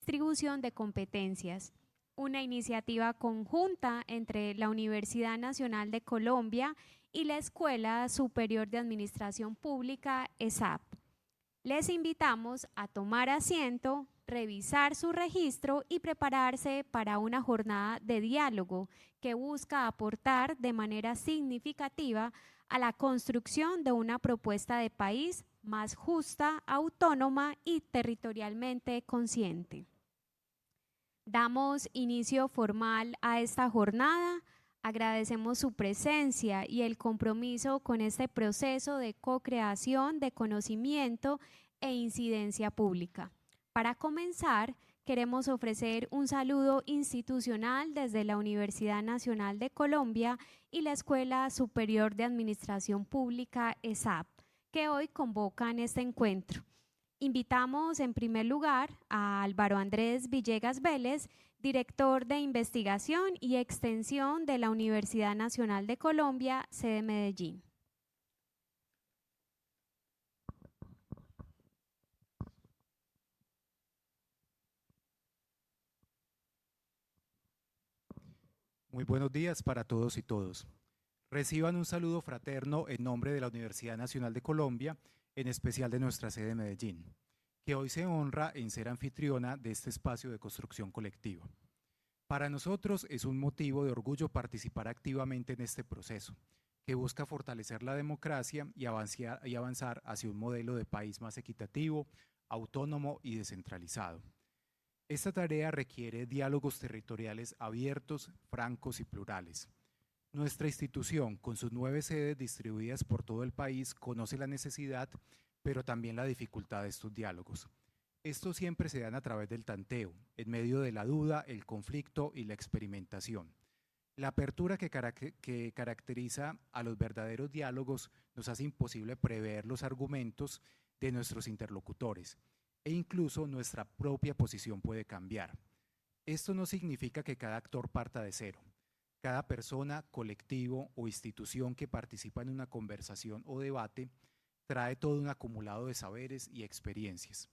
distribución de competencias, una iniciativa conjunta entre la Universidad Nacional de Colombia y la Escuela Superior de Administración Pública, ESAP. Les invitamos a tomar asiento, revisar su registro y prepararse para una jornada de diálogo que busca aportar de manera significativa a la construcción de una propuesta de país más justa, autónoma y territorialmente consciente. Damos inicio formal a esta jornada. Agradecemos su presencia y el compromiso con este proceso de co-creación de conocimiento e incidencia pública. Para comenzar, queremos ofrecer un saludo institucional desde la Universidad Nacional de Colombia y la Escuela Superior de Administración Pública, ESAP, que hoy convocan este encuentro. Invitamos en primer lugar a Álvaro Andrés Villegas Vélez, director de Investigación y Extensión de la Universidad Nacional de Colombia, sede Medellín. Muy buenos días para todos y todos. Reciban un saludo fraterno en nombre de la Universidad Nacional de Colombia, en especial de nuestra sede de Medellín, que hoy se honra en ser anfitriona de este espacio de construcción colectiva. Para nosotros es un motivo de orgullo participar activamente en este proceso, que busca fortalecer la democracia y avanzar hacia un modelo de país más equitativo, autónomo y descentralizado. Esta tarea requiere diálogos territoriales abiertos, francos y plurales. Nuestra institución, con sus 9 sedes distribuidas por todo el país, conoce la necesidad, pero también la dificultad de estos diálogos. Estos siempre se dan a través del tanteo, en medio de la duda, el conflicto y la experimentación. La apertura que caracteriza a los verdaderos diálogos nos hace imposible prever los argumentos de nuestros interlocutores e incluso nuestra propia posición puede cambiar. Esto no significa que cada actor parta de cero. Cada persona, colectivo o institución que participa en una conversación o debate trae todo un acumulado de saberes y experiencias.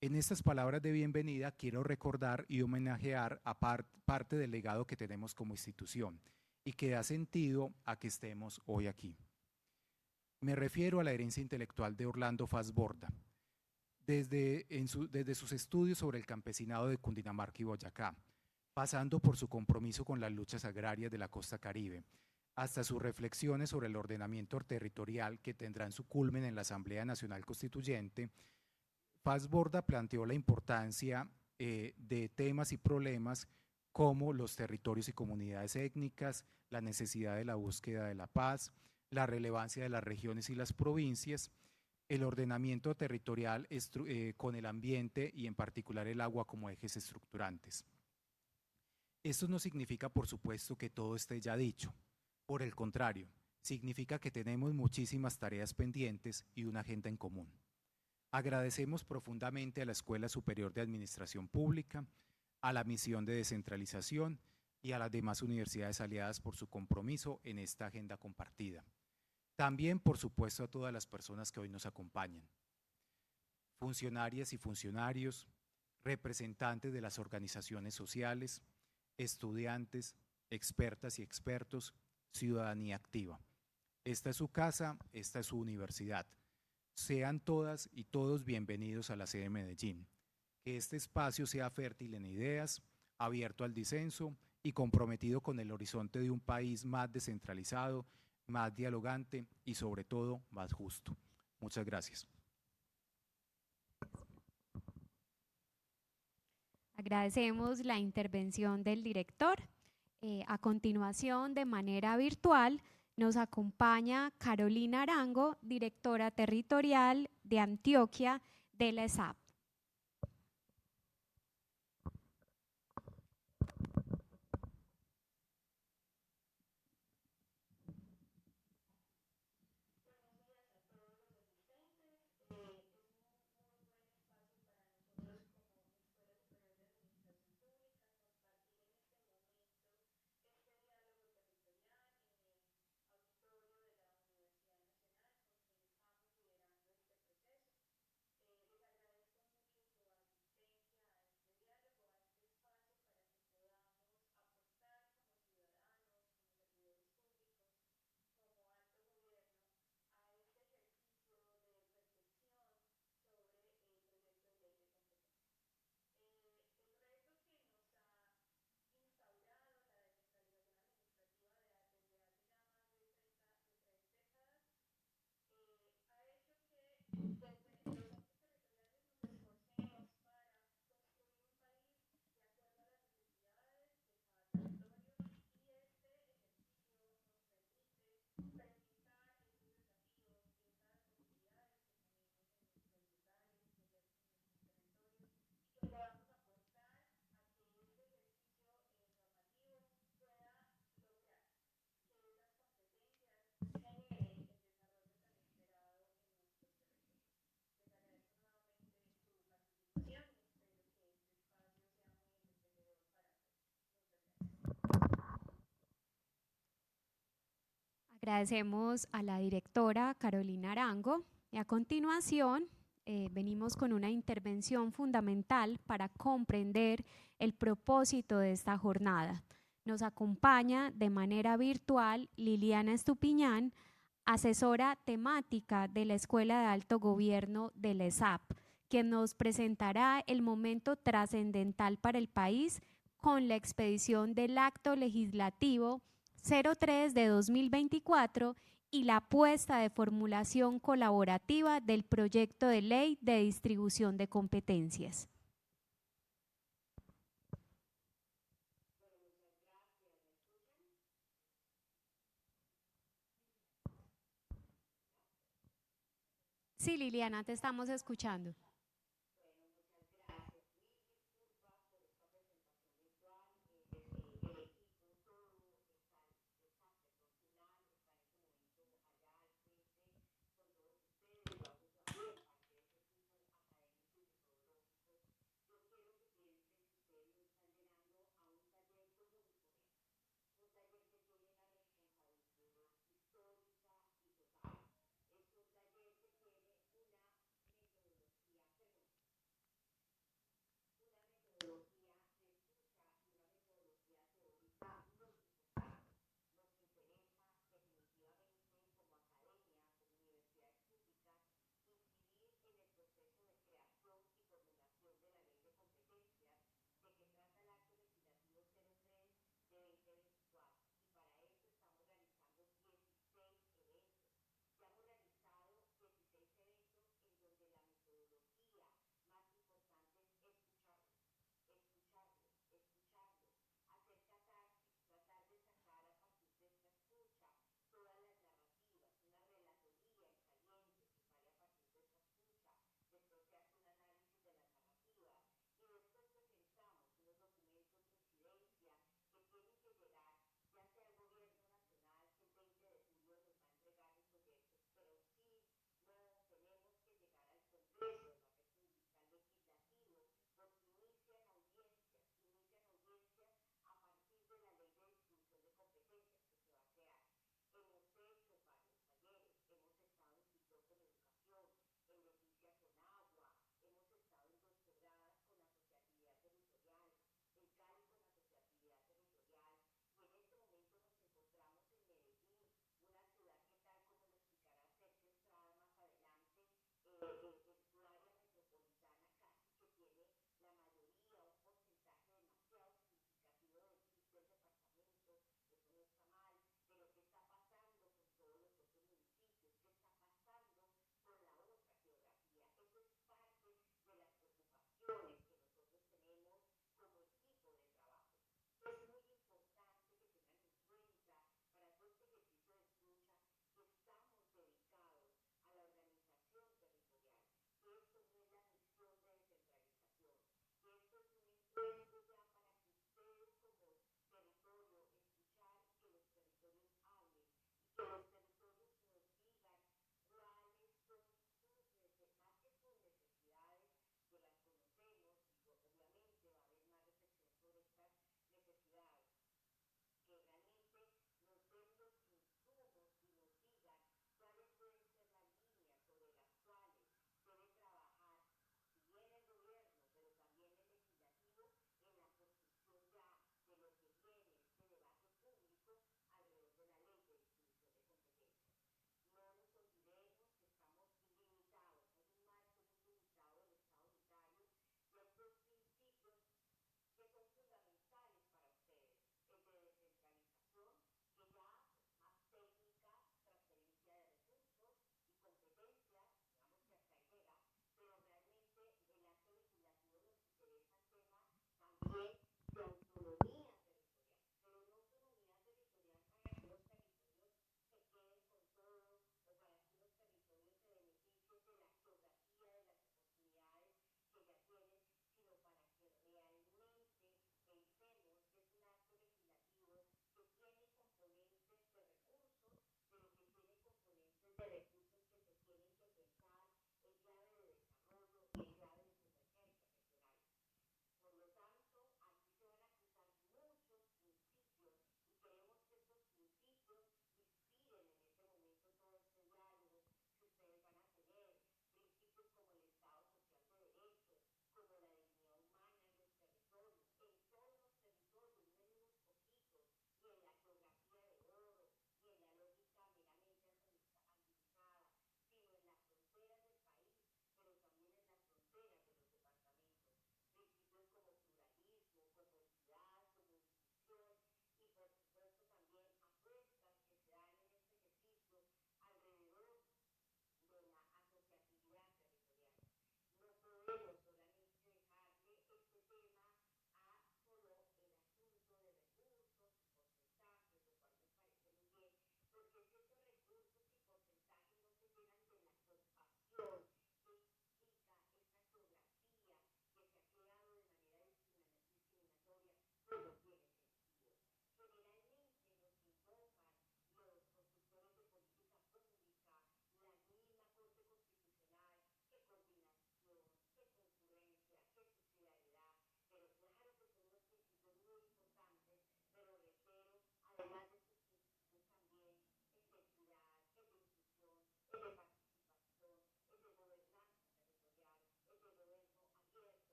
En estas palabras de bienvenida quiero recordar y homenajear a parte del legado que tenemos como institución y que da sentido a que estemos hoy aquí. Me refiero a la herencia intelectual de Orlando Fassborda. Desde sus estudios sobre el campesinado de Cundinamarca y Boyacá, pasando por su compromiso con las luchas agrarias de la costa Caribe, hasta sus reflexiones sobre el ordenamiento territorial que tendrán su culmen en la Asamblea Nacional Constituyente, Fassborda planteó la importancia de temas y problemas como los territorios y comunidades étnicas, la necesidad de la búsqueda de la paz, la relevancia de las regiones y las provincias, el ordenamiento territorial con el ambiente y en particular el agua como ejes estructurantes. Esto no significa, por supuesto, que todo esté ya dicho. Por el contrario, significa que tenemos muchísimas tareas pendientes y una agenda en común. Agradecemos profundamente a la Escuela Superior de Administración Pública, a la Misión de Descentralización y a las demás universidades aliadas por su compromiso en esta agenda compartida. También, por supuesto, a todas las personas que hoy nos acompañan. Funcionarias y funcionarios, representantes de las organizaciones sociales, estudiantes, expertas y expertos, ciudadanía activa. Esta es su casa, esta es su universidad. Sean todas y todos bienvenidos a la sede de Medellín. Que este espacio sea fértil en ideas, abierto al disenso y comprometido con el horizonte de un país más descentralizado, más dialogante y sobre todo más justo. Muchas gracias. Agradecemos la intervención del director. A continuación, de manera virtual, nos acompaña Carolina Arango, directora territorial de Antioquia de la ESAP. Agradecemos a la directora Carolina Arango y a continuación venimos con una intervención fundamental para comprender el propósito de esta jornada. Nos acompaña de manera virtual Liliana Estupiñán, asesora temática de la Escuela de Alto Gobierno del ESAP, quien nos presentará el momento trascendental para el país con la expedición del Acto Legislativo 03 de 2024 y la puesta de formulación colaborativa del proyecto de ley de distribución de competencias. Sí, Liliana, te estamos escuchando.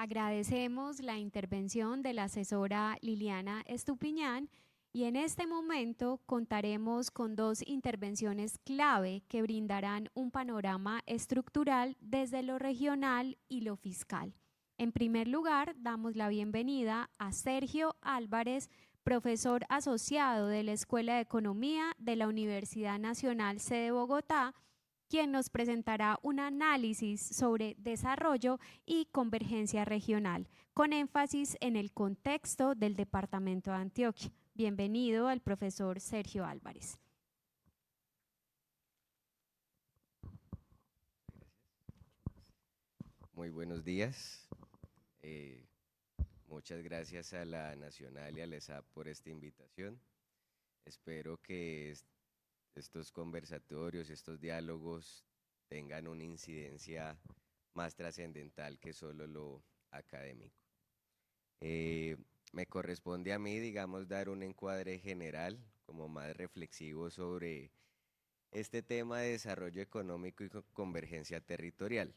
Agradecemos la intervención de la asesora Liliana Estupiñán y en este momento contaremos con dos intervenciones clave que brindarán un panorama estructural desde lo regional y lo fiscal. En primer lugar, damos la bienvenida a Sergio Álvarez, profesor asociado de la Escuela de Economía de la Universidad Nacional Sede Bogotá, quien nos presentará un análisis sobre desarrollo y convergencia regional, con énfasis en el contexto del departamento de Antioquia. Bienvenido al profesor Sergio Álvarez. Muy buenos días. Muchas gracias a la Nacional y al ESAP por esta invitación. Espero que estos conversatorios, estos diálogos tengan una incidencia más trascendental que solo lo académico. Me corresponde a mí, digamos, dar un encuadre general, como más reflexivo sobre este tema de desarrollo económico y convergencia territorial.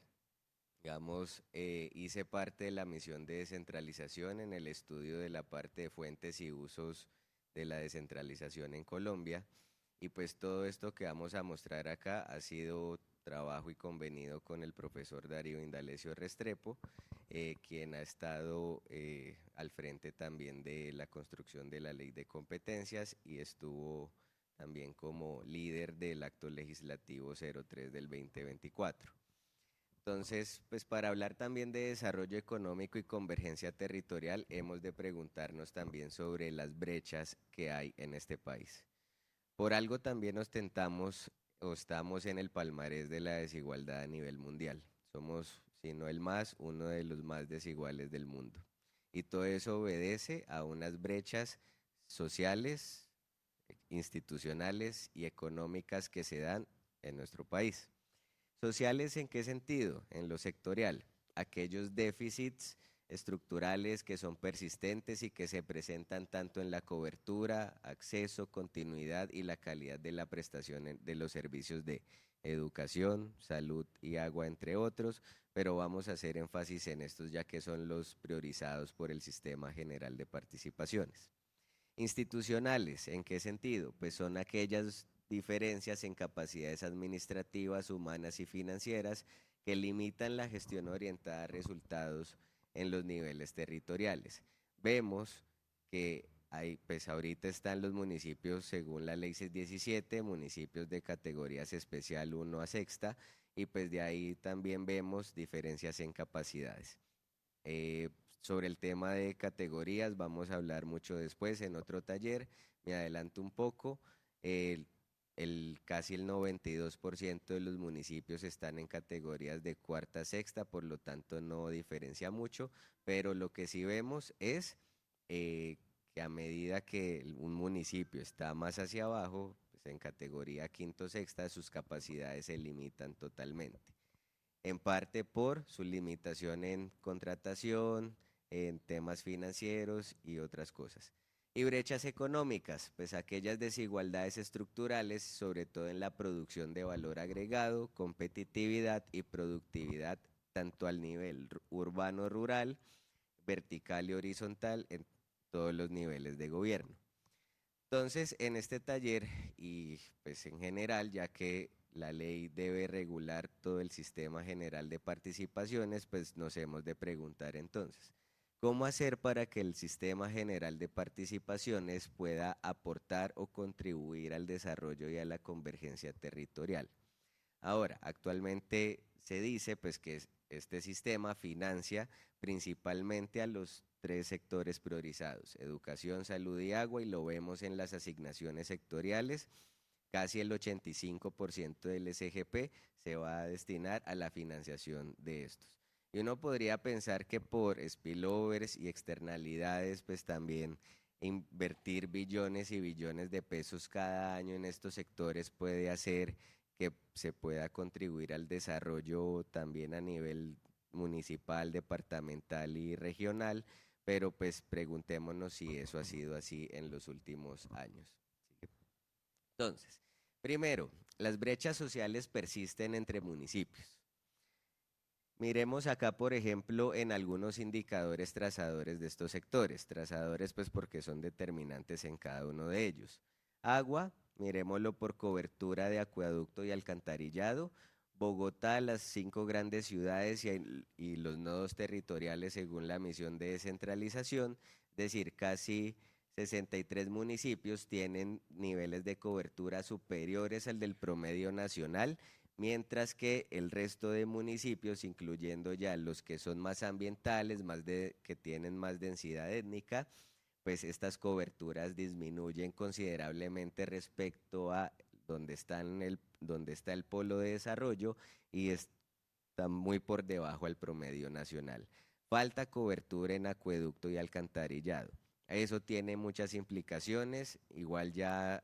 Digamos, hice parte de la misión de descentralización en el estudio de la parte de fuentes y usos de la descentralización en Colombia, y pues todo esto que vamos a mostrar acá ha sido trabajo y convenido con el profesor Darío Indalecio Restrepo, quien ha estado al frente también de la construcción de la Ley de Competencias y estuvo también como líder del acto legislativo 03 del 2024. Entonces, pues para hablar también de desarrollo económico y convergencia territorial, hemos de preguntarnos también sobre las brechas que hay en este país. Por algo también ostentamos o estamos en el palmarés de la desigualdad a nivel mundial. Somos, si no el más, uno de los más desiguales del mundo. Y todo eso obedece a unas brechas sociales, institucionales y económicas que se dan en nuestro país. ¿Sociales en qué sentido? En lo sectorial. Aquellos déficits estructurales que son persistentes y que se presentan tanto en la cobertura, acceso, continuidad y la calidad de la prestación de los servicios de educación, salud y agua, entre otros, pero vamos a hacer énfasis en estos ya que son los priorizados por el Sistema General de Participaciones. Institucionales, ¿en qué sentido? Pues son aquellas diferencias en capacidades administrativas, humanas y financieras que limitan la gestión orientada a resultados en los niveles territoriales. Vemos que pues ahorita están los municipios, según la ley 617, municipios de categorías especial 1 a sexta, y pues de ahí también vemos diferencias en capacidades. Sobre el tema de categorías vamos a hablar mucho después en otro taller, me adelanto un poco. Casi el 92% de los municipios están en categorías de cuarta a sexta, por lo tanto no diferencia mucho, pero lo que sí vemos es que a medida que un municipio está más hacia abajo, pues en categoría quinto o sexta, sus capacidades se limitan totalmente. En parte por su limitación en contratación, en temas financieros y otras cosas. Y brechas económicas, pues aquellas desigualdades estructurales, sobre todo en la producción de valor agregado, competitividad y productividad, tanto al nivel urbano-rural, vertical y horizontal, en todos los niveles de gobierno. Entonces, en este taller y pues en general, ya que la ley debe regular todo el sistema general de participaciones, pues nos hemos de preguntar entonces, ¿Cómo hacer para que el sistema general de participaciones pueda aportar o contribuir al desarrollo y a la convergencia territorial? Ahora, actualmente se dice pues que este sistema financia principalmente a los tres sectores priorizados: educación, salud y agua, y lo vemos en las asignaciones sectoriales. Casi el 85% del SGP se va a destinar a la financiación de estos. Y uno podría pensar que por spillovers y externalidades, pues también invertir billones y billones de pesos cada año en estos sectores puede hacer que se pueda contribuir al desarrollo también a nivel municipal, departamental y regional, pero pues preguntémonos si eso ha sido así en los últimos años. Entonces, primero, las brechas sociales persisten entre municipios. Miremos acá, por ejemplo, en algunos indicadores trazadores de estos sectores. Trazadores pues porque son determinantes en cada uno de ellos. Agua, miremoslo por cobertura de acueducto y alcantarillado. Bogotá, las 5 grandes ciudades y los nodos territoriales según la misión de descentralización, es decir, casi 63 municipios tienen niveles de cobertura superiores al del promedio nacional, mientras que el resto de municipios, incluyendo ya los que son más ambientales, que tienen más densidad étnica, pues estas coberturas disminuyen considerablemente respecto a donde está el polo de desarrollo y está muy por debajo al promedio nacional. Falta cobertura en acueducto y alcantarillado. Eso tiene muchas implicaciones. Igual ya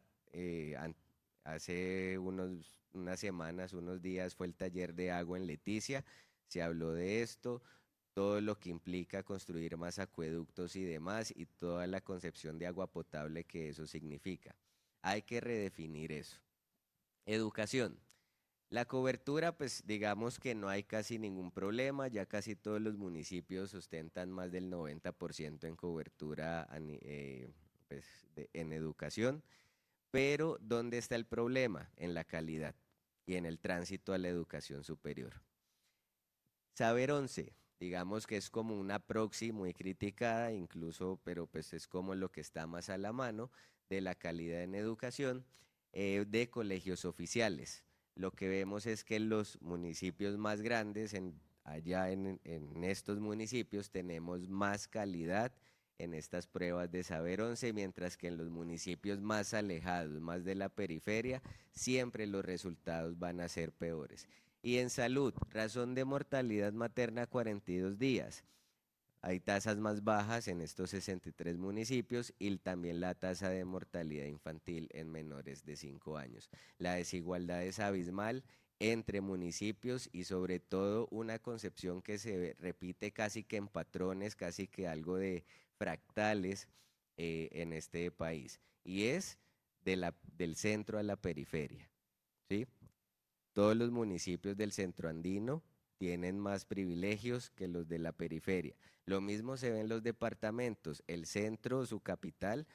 hace unas semanas, unos días fue el taller de agua en Leticia, se habló de esto, todo lo que implica construir más acueductos y demás, y toda la concepción de agua potable que eso significa. Hay que redefinir eso. Educación. La cobertura, pues digamos que no hay casi ningún problema, ya casi todos los municipios sustentan más del 90% en cobertura pues, en educación, pero ¿dónde está el problema? En la calidad y en el tránsito a la educación superior. Saber 11, digamos que es como una proxy muy criticada incluso, pero pues es como lo que está más a la mano de la calidad en educación de colegios oficiales. Lo que vemos es que en los municipios más grandes, allá en estos municipios, tenemos más calidad en estas pruebas de Saber 11, mientras que en los municipios más alejados, más de la periferia, siempre los resultados van a ser peores. Y en salud, razón de mortalidad materna 42 días. Hay tasas más bajas en estos 63 municipios y también la tasa de mortalidad infantil en menores de 5 años. La desigualdad es abismal entre municipios y sobre todo una concepción que se repite casi que en patrones, casi que algo de fractales en este país, y es del centro a la periferia, ¿sí? Todos los municipios del centro andino tienen más privilegios que los de la periferia. Lo mismo se ve en los departamentos, el centro, su capital,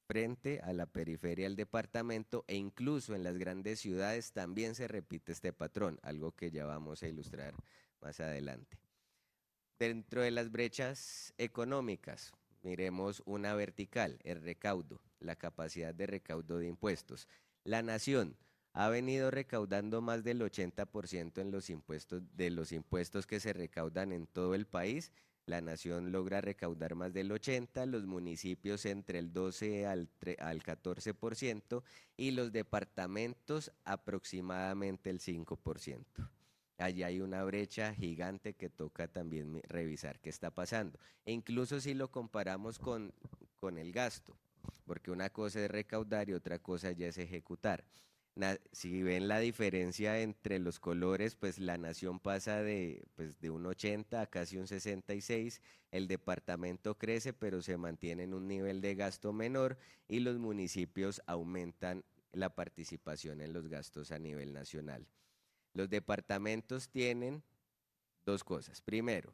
frente a la periferia del departamento, e incluso en las grandes ciudades también se repite este patrón, algo que ya vamos a ilustrar más adelante. Dentro de las brechas económicas, miremos una vertical, el recaudo, la capacidad de recaudo de impuestos. La nación ha venido recaudando más del 80% en los impuestos que se recaudan en todo el país. La nación logra recaudar más del 80%, los municipios entre el 12 al 14% y los departamentos aproximadamente el 5%. Allí hay una brecha gigante que toca también revisar qué está pasando. E incluso si lo comparamos con el gasto, porque una cosa es recaudar y otra cosa ya es ejecutar. Si ven la diferencia entre los colores, pues la nación pasa de un 80 a casi un 66, el departamento crece pero se mantiene en un nivel de gasto menor y los municipios aumentan la participación en los gastos a nivel nacional. Los departamentos tienen dos cosas. Primero,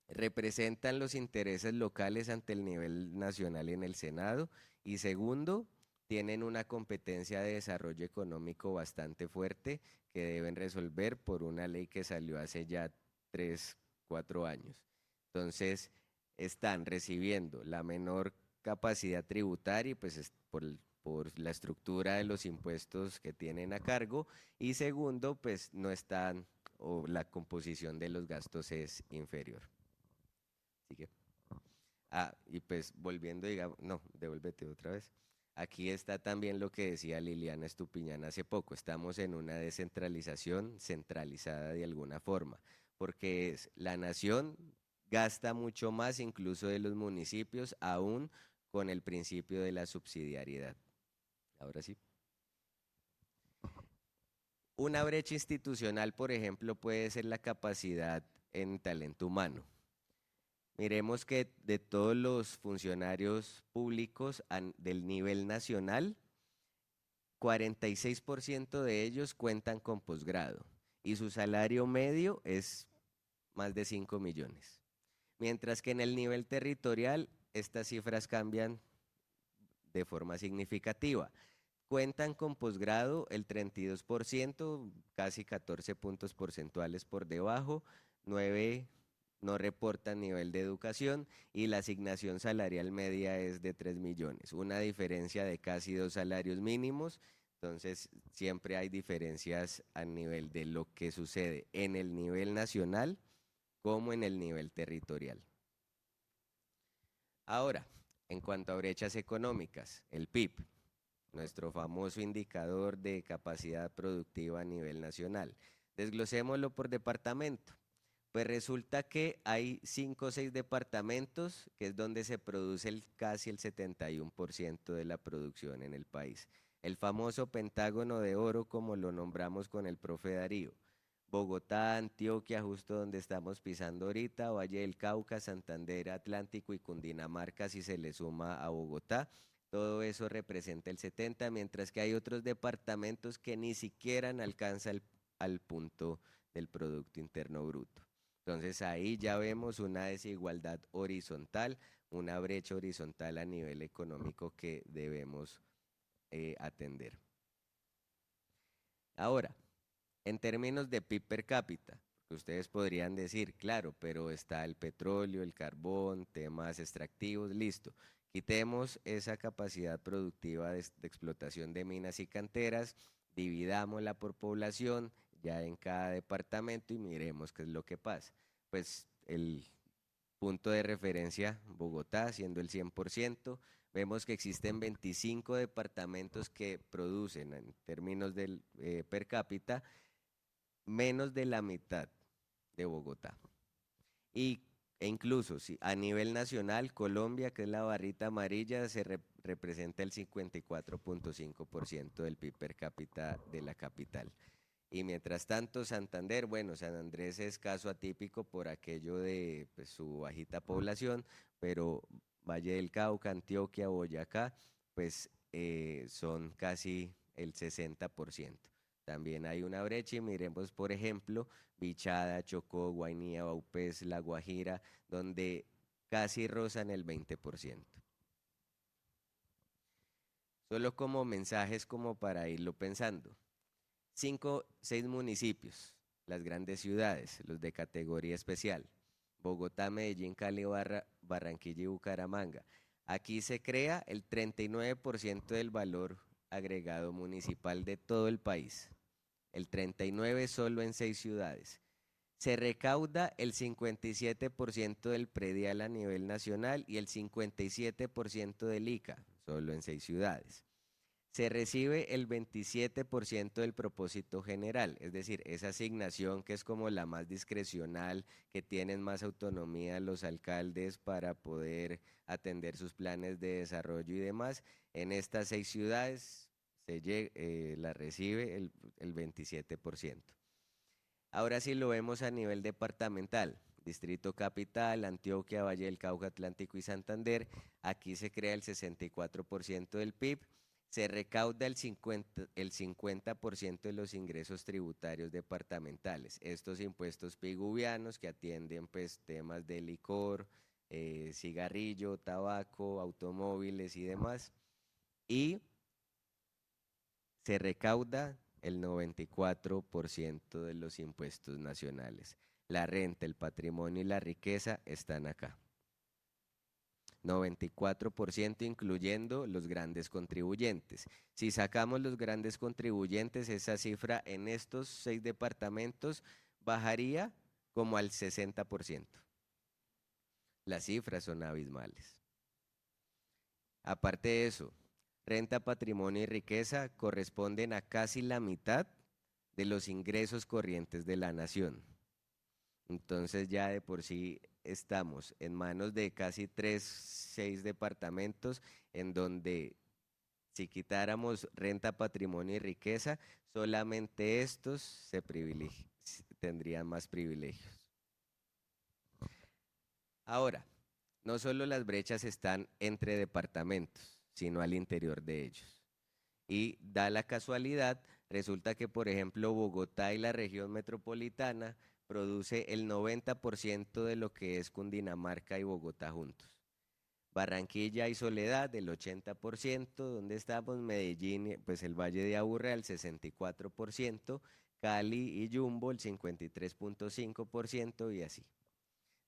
representan los intereses locales ante el nivel nacional en el Senado, y segundo, tienen una competencia de desarrollo económico bastante fuerte que deben resolver por una ley que salió hace ya 3, 4 años. Entonces, están recibiendo la menor capacidad tributaria, pues por la estructura de los impuestos que tienen a cargo, y segundo, pues no están, o la composición de los gastos es inferior. Así que, y pues volviendo, digamos, no, devuélvete otra vez. Aquí está también lo que decía Liliana Estupiñán hace poco, estamos en una descentralización centralizada de alguna forma, porque la nación gasta mucho más incluso de los municipios, aún con el principio de la subsidiariedad. Ahora sí. Una brecha institucional, por ejemplo, puede ser la capacidad en talento humano. Miremos que de todos los funcionarios públicos del nivel nacional, 46% de ellos cuentan con posgrado y su salario medio es más de 5 millones. Mientras que en el nivel territorial estas cifras cambian de forma significativa. Cuentan con posgrado el 32%, casi 14 puntos porcentuales por debajo, 9 no reportan nivel de educación y la asignación salarial media es de 3 millones, una diferencia de casi 2 salarios mínimos. Entonces siempre hay diferencias a nivel de lo que sucede en el nivel nacional como en el nivel territorial. Ahora, en cuanto a brechas económicas, el PIB, nuestro famoso indicador de capacidad productiva a nivel nacional. Desglosémoslo por departamento. Pues resulta que hay 5 o 6 departamentos que es donde se produce casi el 71% de la producción en el país. El famoso Pentágono de Oro, como lo nombramos con el profe Darío. Bogotá, Antioquia, justo donde estamos pisando ahorita, Valle del Cauca, Santander, Atlántico y Cundinamarca, si se le suma a Bogotá. Todo eso representa el 70%, mientras que hay otros departamentos que ni siquiera alcanzan al punto del Producto Interno Bruto. Entonces ahí ya vemos una desigualdad horizontal, una brecha horizontal a nivel económico que debemos atender. Ahora, en términos de PIB per cápita, ustedes podrían decir, claro, pero está el petróleo, el carbón, temas extractivos, listo. Quitemos esa capacidad productiva de explotación de minas y canteras, dividámosla por población, ya en cada departamento y miremos qué es lo que pasa. Pues el punto de referencia, Bogotá, siendo el 100%, vemos que existen 25 departamentos que producen en términos del per cápita menos de la mitad de Bogotá. E incluso si a nivel nacional, Colombia, que es la barrita amarilla, representa el 54.5% del PIB per cápita de la capital. Y mientras tanto, Santander, bueno, San Andrés es caso atípico por aquello de pues, su bajita población, pero Valle del Cauca, Antioquia, Boyacá, pues son casi el 60%. También hay una brecha y miremos, por ejemplo, Bichada, Chocó, Guainía, Vaupés, La Guajira, donde casi rozan el 20%. Solo como mensajes como para irlo pensando. 5, 6 municipios, las grandes ciudades, los de categoría especial, Bogotá, Medellín, Cali, Barranquilla y Bucaramanga. Aquí se crea el 39% del valor agregado municipal de todo el país, el 39% solo en 6 ciudades. Se recauda el 57% del predial a nivel nacional y el 57% del ICA, solo en 6 ciudades. Se recibe el 27% del propósito general, es decir, esa asignación que es como la más discrecional, que tienen más autonomía los alcaldes para poder atender sus planes de desarrollo y demás. En estas 6 ciudades la recibe el 27%. Ahora sí lo vemos a nivel departamental. Distrito Capital, Antioquia, Valle del Cauca, Atlántico y Santander. Aquí se crea el 64% del PIB. Se recauda el 50% de los ingresos tributarios departamentales. Estos impuestos piguvianos que atienden pues, temas de licor, cigarrillo, tabaco, automóviles y demás. Y se recauda el 94% de los impuestos nacionales. La renta, el patrimonio y la riqueza están acá. 94% incluyendo los grandes contribuyentes. Si sacamos los grandes contribuyentes, esa cifra en estos 6 departamentos bajaría como al 60%. Las cifras son abismales. Aparte de eso, renta, patrimonio y riqueza corresponden a casi la mitad de los ingresos corrientes de la nación. Entonces ya de por sí estamos en manos de casi 6 departamentos en donde si quitáramos renta, patrimonio y riqueza, solamente estos tendrían más privilegios. Ahora, no solo las brechas están entre departamentos, sino al interior de ellos. Y da la casualidad, resulta que por ejemplo Bogotá y la región metropolitana produce el 90% de lo que es Cundinamarca y Bogotá juntos. Barranquilla y Soledad el 80%, donde estamos, Medellín, pues el Valle de Aburrá el 64%, Cali y Jumbo el 53.5% y así.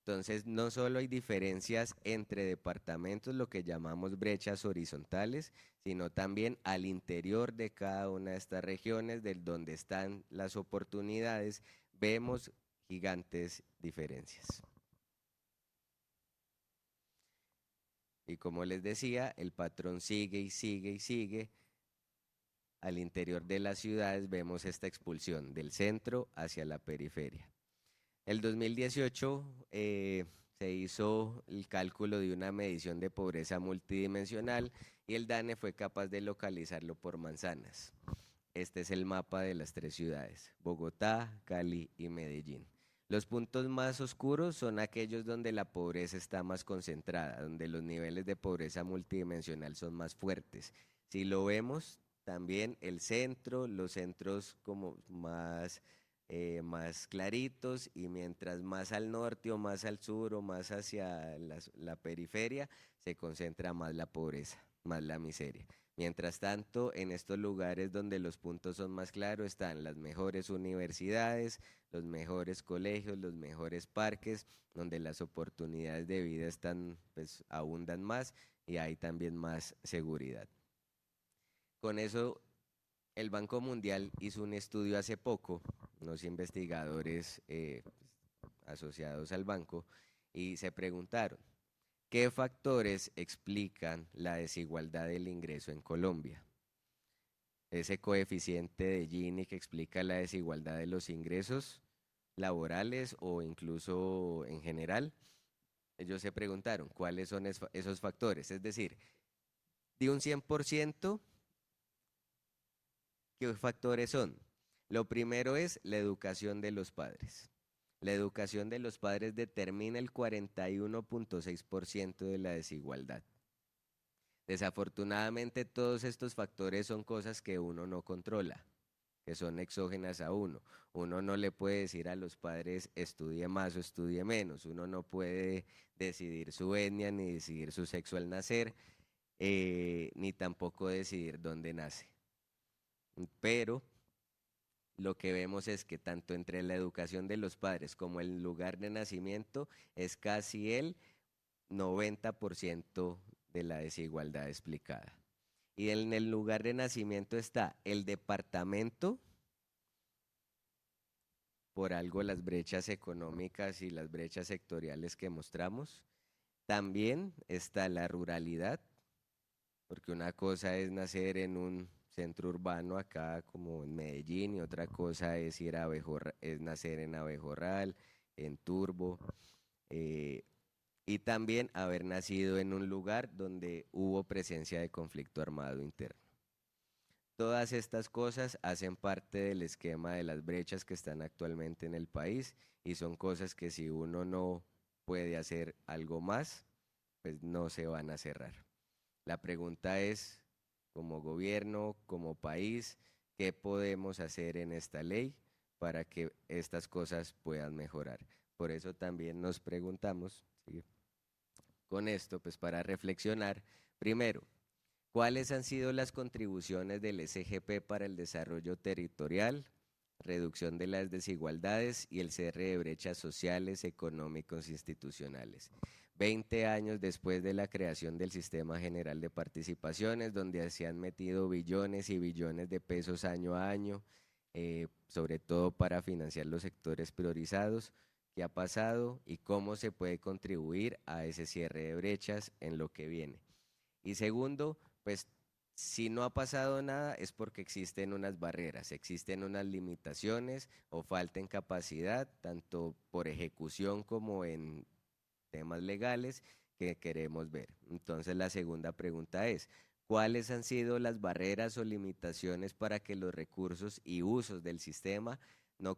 Entonces, no solo hay diferencias entre departamentos, lo que llamamos brechas horizontales, sino también al interior de cada una de estas regiones, de donde están las oportunidades, vemos gigantes diferencias. Y como les decía, el patrón sigue y sigue y sigue. Al interior de las ciudades vemos esta expulsión del centro hacia la periferia. El 2018 se hizo el cálculo de una medición de pobreza multidimensional y el DANE fue capaz de localizarlo por manzanas. Este es el mapa de las 3 ciudades, Bogotá, Cali y Medellín. Los puntos más oscuros son aquellos donde la pobreza está más concentrada, donde los niveles de pobreza multidimensional son más fuertes. Si lo vemos, también el centro, los centros como más claritos, y mientras más al norte o más al sur o más hacia la periferia, se concentra más la pobreza, más la miseria. Mientras tanto, en estos lugares donde los puntos son más claros están las mejores universidades, los mejores colegios, los mejores parques, donde las oportunidades de vida pues, abundan más y hay también más seguridad. Con eso, el Banco Mundial hizo un estudio hace poco, unos investigadores asociados al banco, y se preguntaron, ¿qué factores explican la desigualdad del ingreso en Colombia? Ese coeficiente de Gini que explica la desigualdad de los ingresos laborales o incluso en general. Ellos se preguntaron cuáles son esos factores, es decir, de un 100%, ¿qué factores son? Lo primero es la educación de los padres. La educación de los padres determina el 41.6% de la desigualdad. Desafortunadamente, todos estos factores son cosas que uno no controla, que son exógenas a uno. Uno no le puede decir a los padres estudie más o estudie menos. Uno no puede decidir su etnia ni decidir su sexo al nacer, ni tampoco decidir dónde nace. Pero lo que vemos es que tanto entre la educación de los padres como el lugar de nacimiento es casi el 90% de la desigualdad explicada. Y en el lugar de nacimiento está el departamento, por algo las brechas económicas y las brechas sectoriales que mostramos. También está la ruralidad, porque una cosa es nacer en un centro urbano acá como en Medellín y otra cosa es nacer en Abejorral, en Turbo, y también haber nacido en un lugar donde hubo presencia de conflicto armado interno. Todas estas cosas hacen parte del esquema de las brechas que están actualmente en el país y son cosas que si uno no puede hacer algo más, pues no se van a cerrar. La pregunta es, como gobierno, como país, ¿qué podemos hacer en esta ley para que estas cosas puedan mejorar? Por eso también nos preguntamos, ¿sí?, con esto, pues para reflexionar, primero, ¿cuáles han sido las contribuciones del SGP para el desarrollo territorial, reducción de las desigualdades y el cierre de brechas sociales, económicos e institucionales? 20 años después de la creación del Sistema General de Participaciones, donde se han metido billones y billones de pesos año a año, sobre todo para financiar los sectores priorizados. ¿Qué ha pasado y cómo se puede contribuir a ese cierre de brechas en lo que viene? Y segundo, pues si no ha pasado nada es porque existen unas barreras, existen unas limitaciones o falta en capacidad, tanto por ejecución como en temas legales que queremos ver. Entonces la segunda pregunta es, ¿cuáles han sido las barreras o limitaciones para que los recursos y usos del sistema no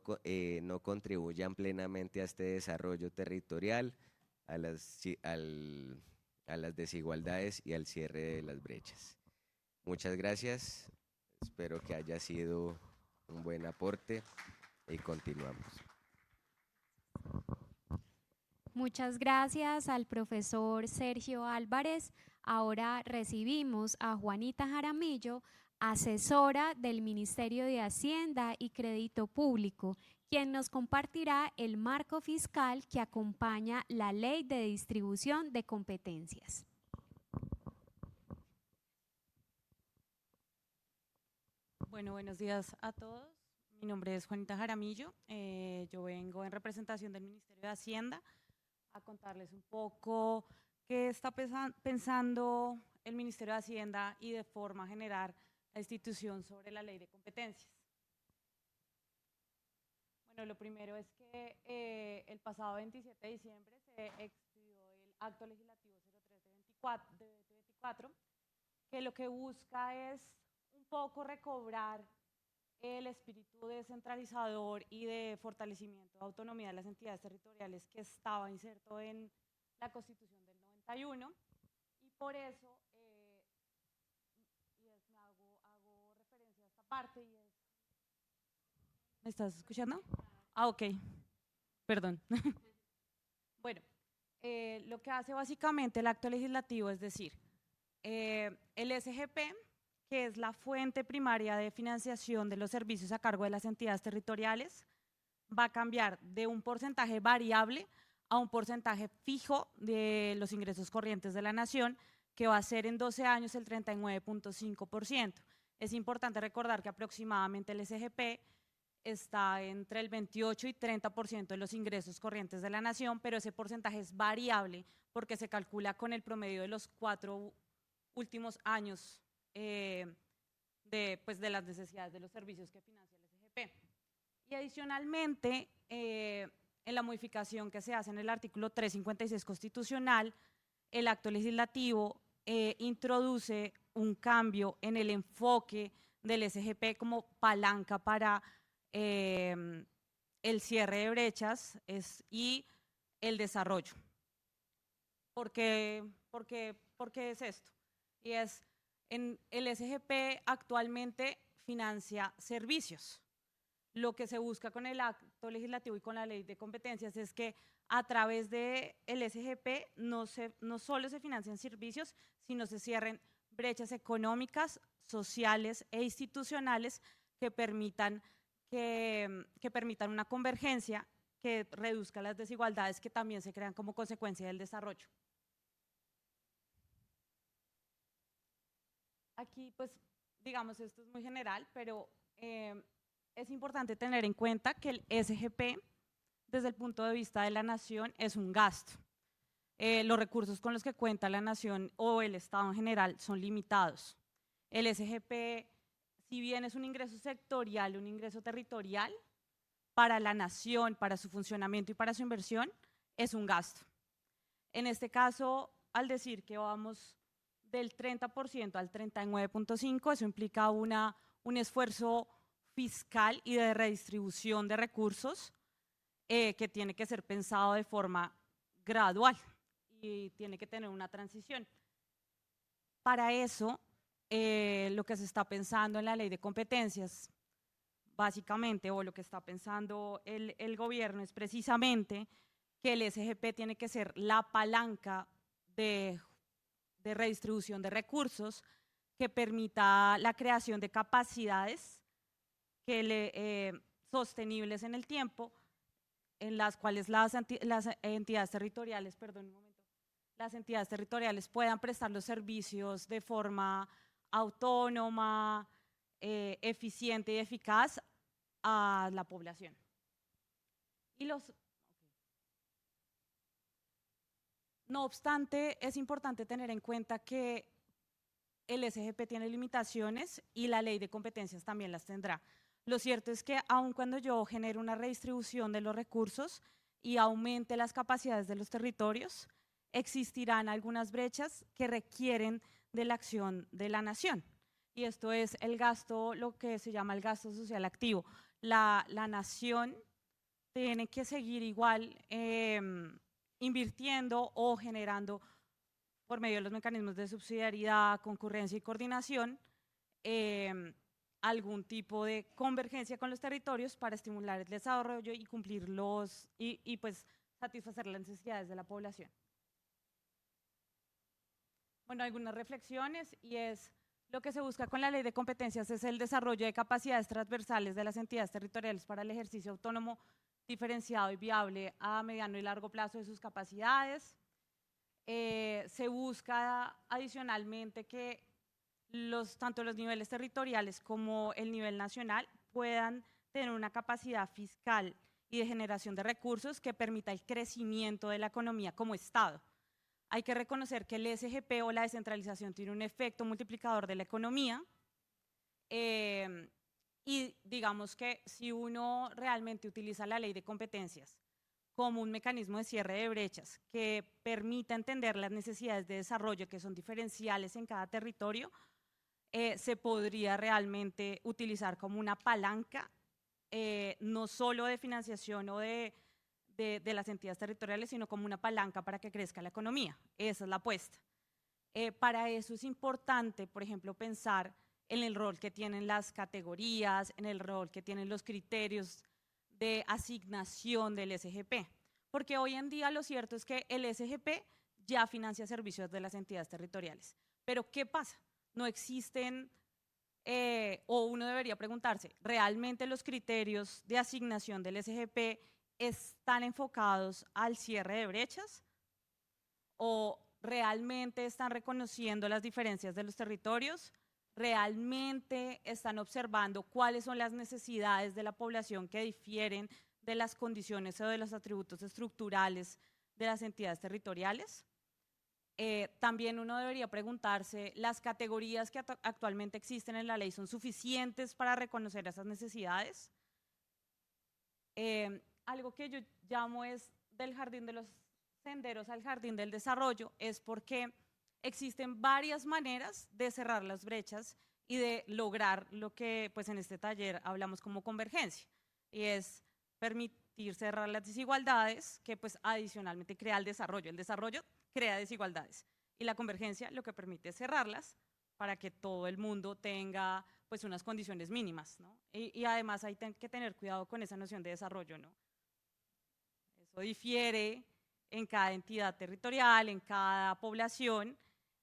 contribuyan plenamente a este desarrollo territorial, a las desigualdades y al cierre de las brechas? Muchas gracias, espero que haya sido un buen aporte y continuamos. Muchas gracias al profesor Sergio Álvarez. Ahora recibimos a Juanita Jaramillo, asesora del Ministerio de Hacienda y Crédito Público, quien nos compartirá el marco fiscal que acompaña la Ley de Distribución de Competencias. Bueno, buenos días a todos. Mi nombre es Juanita Jaramillo. Yo vengo en representación del Ministerio de Hacienda a contarles un poco qué está pensando el Ministerio de Hacienda y de forma general la institución sobre la Ley de Competencias. Bueno, lo primero es que el pasado 27 de diciembre se expidió el Acto Legislativo 03 de 24, que lo que busca es un poco recobrar el espíritu descentralizador y de fortalecimiento de autonomía de las entidades territoriales que estaba inserto en la Constitución del 91, y por eso hago referencia a esta parte. ¿Me estás escuchando? Ah, ok, perdón. Bueno, lo que hace básicamente el acto legislativo es decir, el SGP, que es la fuente primaria de financiación de los servicios a cargo de las entidades territoriales, va a cambiar de un porcentaje variable a un porcentaje fijo de los ingresos corrientes de la nación, que va a ser en 12 años el 39.5%. Es importante recordar que aproximadamente el SGP está entre el 28 y 30% de los ingresos corrientes de la nación, pero ese porcentaje es variable porque se calcula con el promedio de los 4 últimos años de las necesidades de los servicios que financia el SGP. Y adicionalmente, en la modificación que se hace en el artículo 356 constitucional, el acto legislativo introduce un cambio en el enfoque del SGP como palanca para el cierre de brechas y el desarrollo. ¿Por qué es esto? Y es, el SGP actualmente financia servicios. Lo que se busca con el acto legislativo y con la ley de competencias es que a través del SGP no solo se financian servicios, sino se cierren brechas económicas, sociales e institucionales que permitan una convergencia que reduzca las desigualdades que también se crean como consecuencia del desarrollo. Aquí, pues, digamos, esto es muy general, pero es importante tener en cuenta que el SGP, desde el punto de vista de la nación, es un gasto. Los recursos con los que cuenta la nación o el Estado en general son limitados. El SGP, si bien es un ingreso sectorial, un ingreso territorial, para la nación, para su funcionamiento y para su inversión, es un gasto. En este caso, al decir que vamos del 30% al 39.5%, eso implica un esfuerzo fiscal y de redistribución de recursos que tiene que ser pensado de forma gradual y tiene que tener una transición. Para eso, lo que se está pensando en la ley de competencias, básicamente, o lo que está pensando el gobierno, es precisamente que el SGP tiene que ser la palanca de redistribución de recursos que permita la creación de capacidades sostenibles en el tiempo, en las cuales las entidades territoriales, las entidades territoriales puedan prestar los servicios de forma autónoma, eficiente y eficaz a la población. No obstante, es importante tener en cuenta que el SGP tiene limitaciones y la ley de competencias también las tendrá. Lo cierto es que aun cuando yo genere una redistribución de los recursos y aumente las capacidades de los territorios, existirán algunas brechas que requieren de la acción de la nación. Y esto es el gasto, lo que se llama el gasto social activo. La nación tiene que seguir igual invirtiendo o generando por medio de los mecanismos de subsidiariedad, concurrencia y coordinación, algún tipo de convergencia con los territorios para estimular el desarrollo y cumplir y pues satisfacer las necesidades de la población. Bueno, algunas reflexiones, y es lo que se busca con la ley de competencias es el desarrollo de capacidades transversales de las entidades territoriales para el ejercicio autónomo, diferenciado y viable a mediano y largo plazo de sus capacidades. Se busca adicionalmente que tanto los niveles territoriales como el nivel nacional puedan tener una capacidad fiscal y de generación de recursos que permita el crecimiento de la economía como Estado. Hay que reconocer que el SGP o la descentralización tiene un efecto multiplicador de la economía y digamos que si uno realmente utiliza la ley de competencias como un mecanismo de cierre de brechas que permita entender las necesidades de desarrollo que son diferenciales en cada territorio, se podría realmente utilizar como una palanca, no solo de financiación o de las entidades territoriales, sino como una palanca para que crezca la economía. Esa es la apuesta. Para eso es importante, por ejemplo, pensar en el rol que tienen las categorías, en el rol que tienen los criterios de asignación del SGP, porque hoy en día lo cierto es que el SGP ya financia servicios de las entidades territoriales. Pero ¿qué pasa? No existen, o uno debería preguntarse, ¿realmente los criterios de asignación del SGP están enfocados al cierre de brechas? ¿O realmente están reconociendo las diferencias de los territorios? ¿Realmente están observando cuáles son las necesidades de la población que difieren de las condiciones o de los atributos estructurales de las entidades territoriales? También uno debería preguntarse, ¿las categorías que actualmente existen en la ley son suficientes para reconocer esas necesidades? Algo que yo llamo es del jardín de los senderos al jardín del desarrollo, es porque existen varias maneras de cerrar las brechas y de lograr lo que pues en este taller hablamos como convergencia, y es permitir cerrar las desigualdades que pues adicionalmente crea el desarrollo crea desigualdades y la convergencia lo que permite es cerrarlas para que todo el mundo tenga pues unas condiciones mínimas, ¿no? Y además hay que tener cuidado con esa noción de desarrollo, ¿no? Eso difiere en cada entidad territorial, en cada población,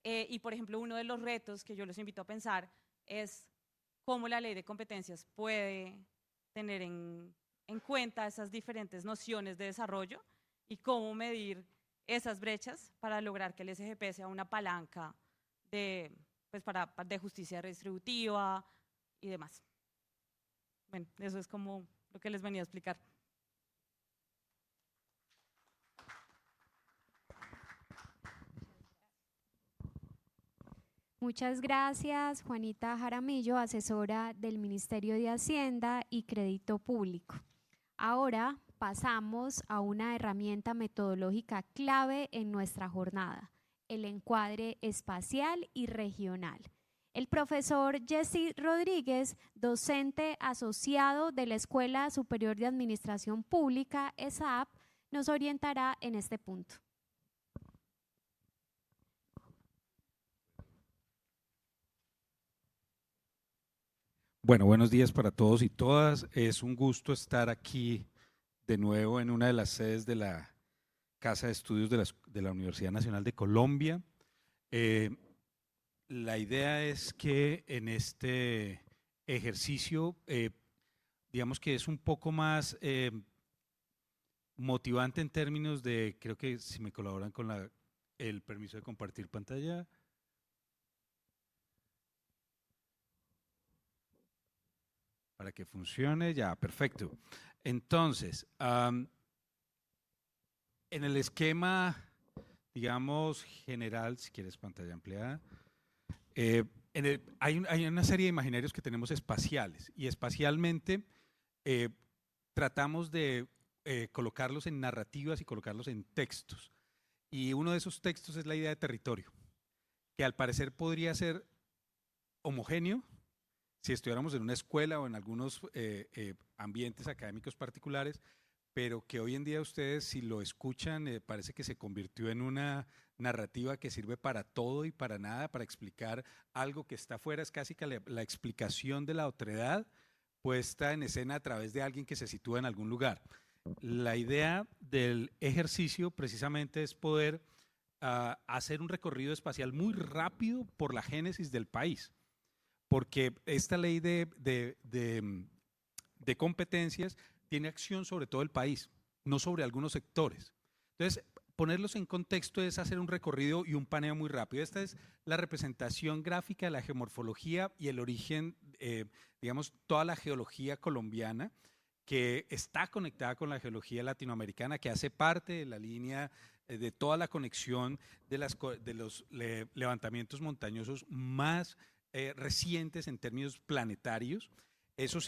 y por ejemplo uno de los retos que yo los invito a pensar es cómo la ley de competencias puede tener en cuenta esas diferentes nociones de desarrollo y cómo medir esas brechas para lograr que el SGP sea una palanca de justicia redistributiva y demás. Bueno, eso es como lo que les venía a explicar. Muchas gracias, Juanita Jaramillo, asesora del Ministerio de Hacienda y Crédito Público. Ahora pasamos a una herramienta metodológica clave en nuestra jornada, el encuadre espacial y regional. El profesor Jesse Rodríguez, docente asociado de la Escuela Superior de Administración Pública, ESAP, nos orientará en este punto. Bueno, buenos días para todos y todas. Es un gusto estar aquí de nuevo en una de las sedes de la Casa de Estudios de la Universidad Nacional de Colombia. La idea es que en este ejercicio, digamos que es un poco más motivante en términos de, creo que si me colaboran con la el permiso de compartir pantalla. Para que funcione, ya, perfecto. Entonces, en el esquema, digamos, general, si quieres pantalla ampliada, hay una serie de imaginarios que tenemos espaciales y espacialmente tratamos de colocarlos en narrativas y colocarlos en textos. Y uno de esos textos es la idea de territorio, que al parecer podría ser homogéneo si estuviéramos en una escuela o en algunos ambientes académicos particulares, pero que hoy en día ustedes, si lo escuchan, parece que se convirtió en una narrativa que sirve para todo y para nada, para explicar algo que está afuera. Es casi que la explicación de la otredad puesta en escena a través de alguien que se sitúa en algún lugar. La idea del ejercicio precisamente es poder hacer un recorrido espacial muy rápido por la génesis del país, porque esta ley de competencias tiene acción sobre todo el país, no sobre algunos sectores. Entonces, ponerlos en contexto es hacer un recorrido y un paneo muy rápido. Esta es la representación gráfica de la geomorfología y el origen, digamos, toda la geología colombiana, que está conectada con la geología latinoamericana, que hace parte de la línea de toda la conexión de los levantamientos montañosos más recientes en términos planetarios. Eso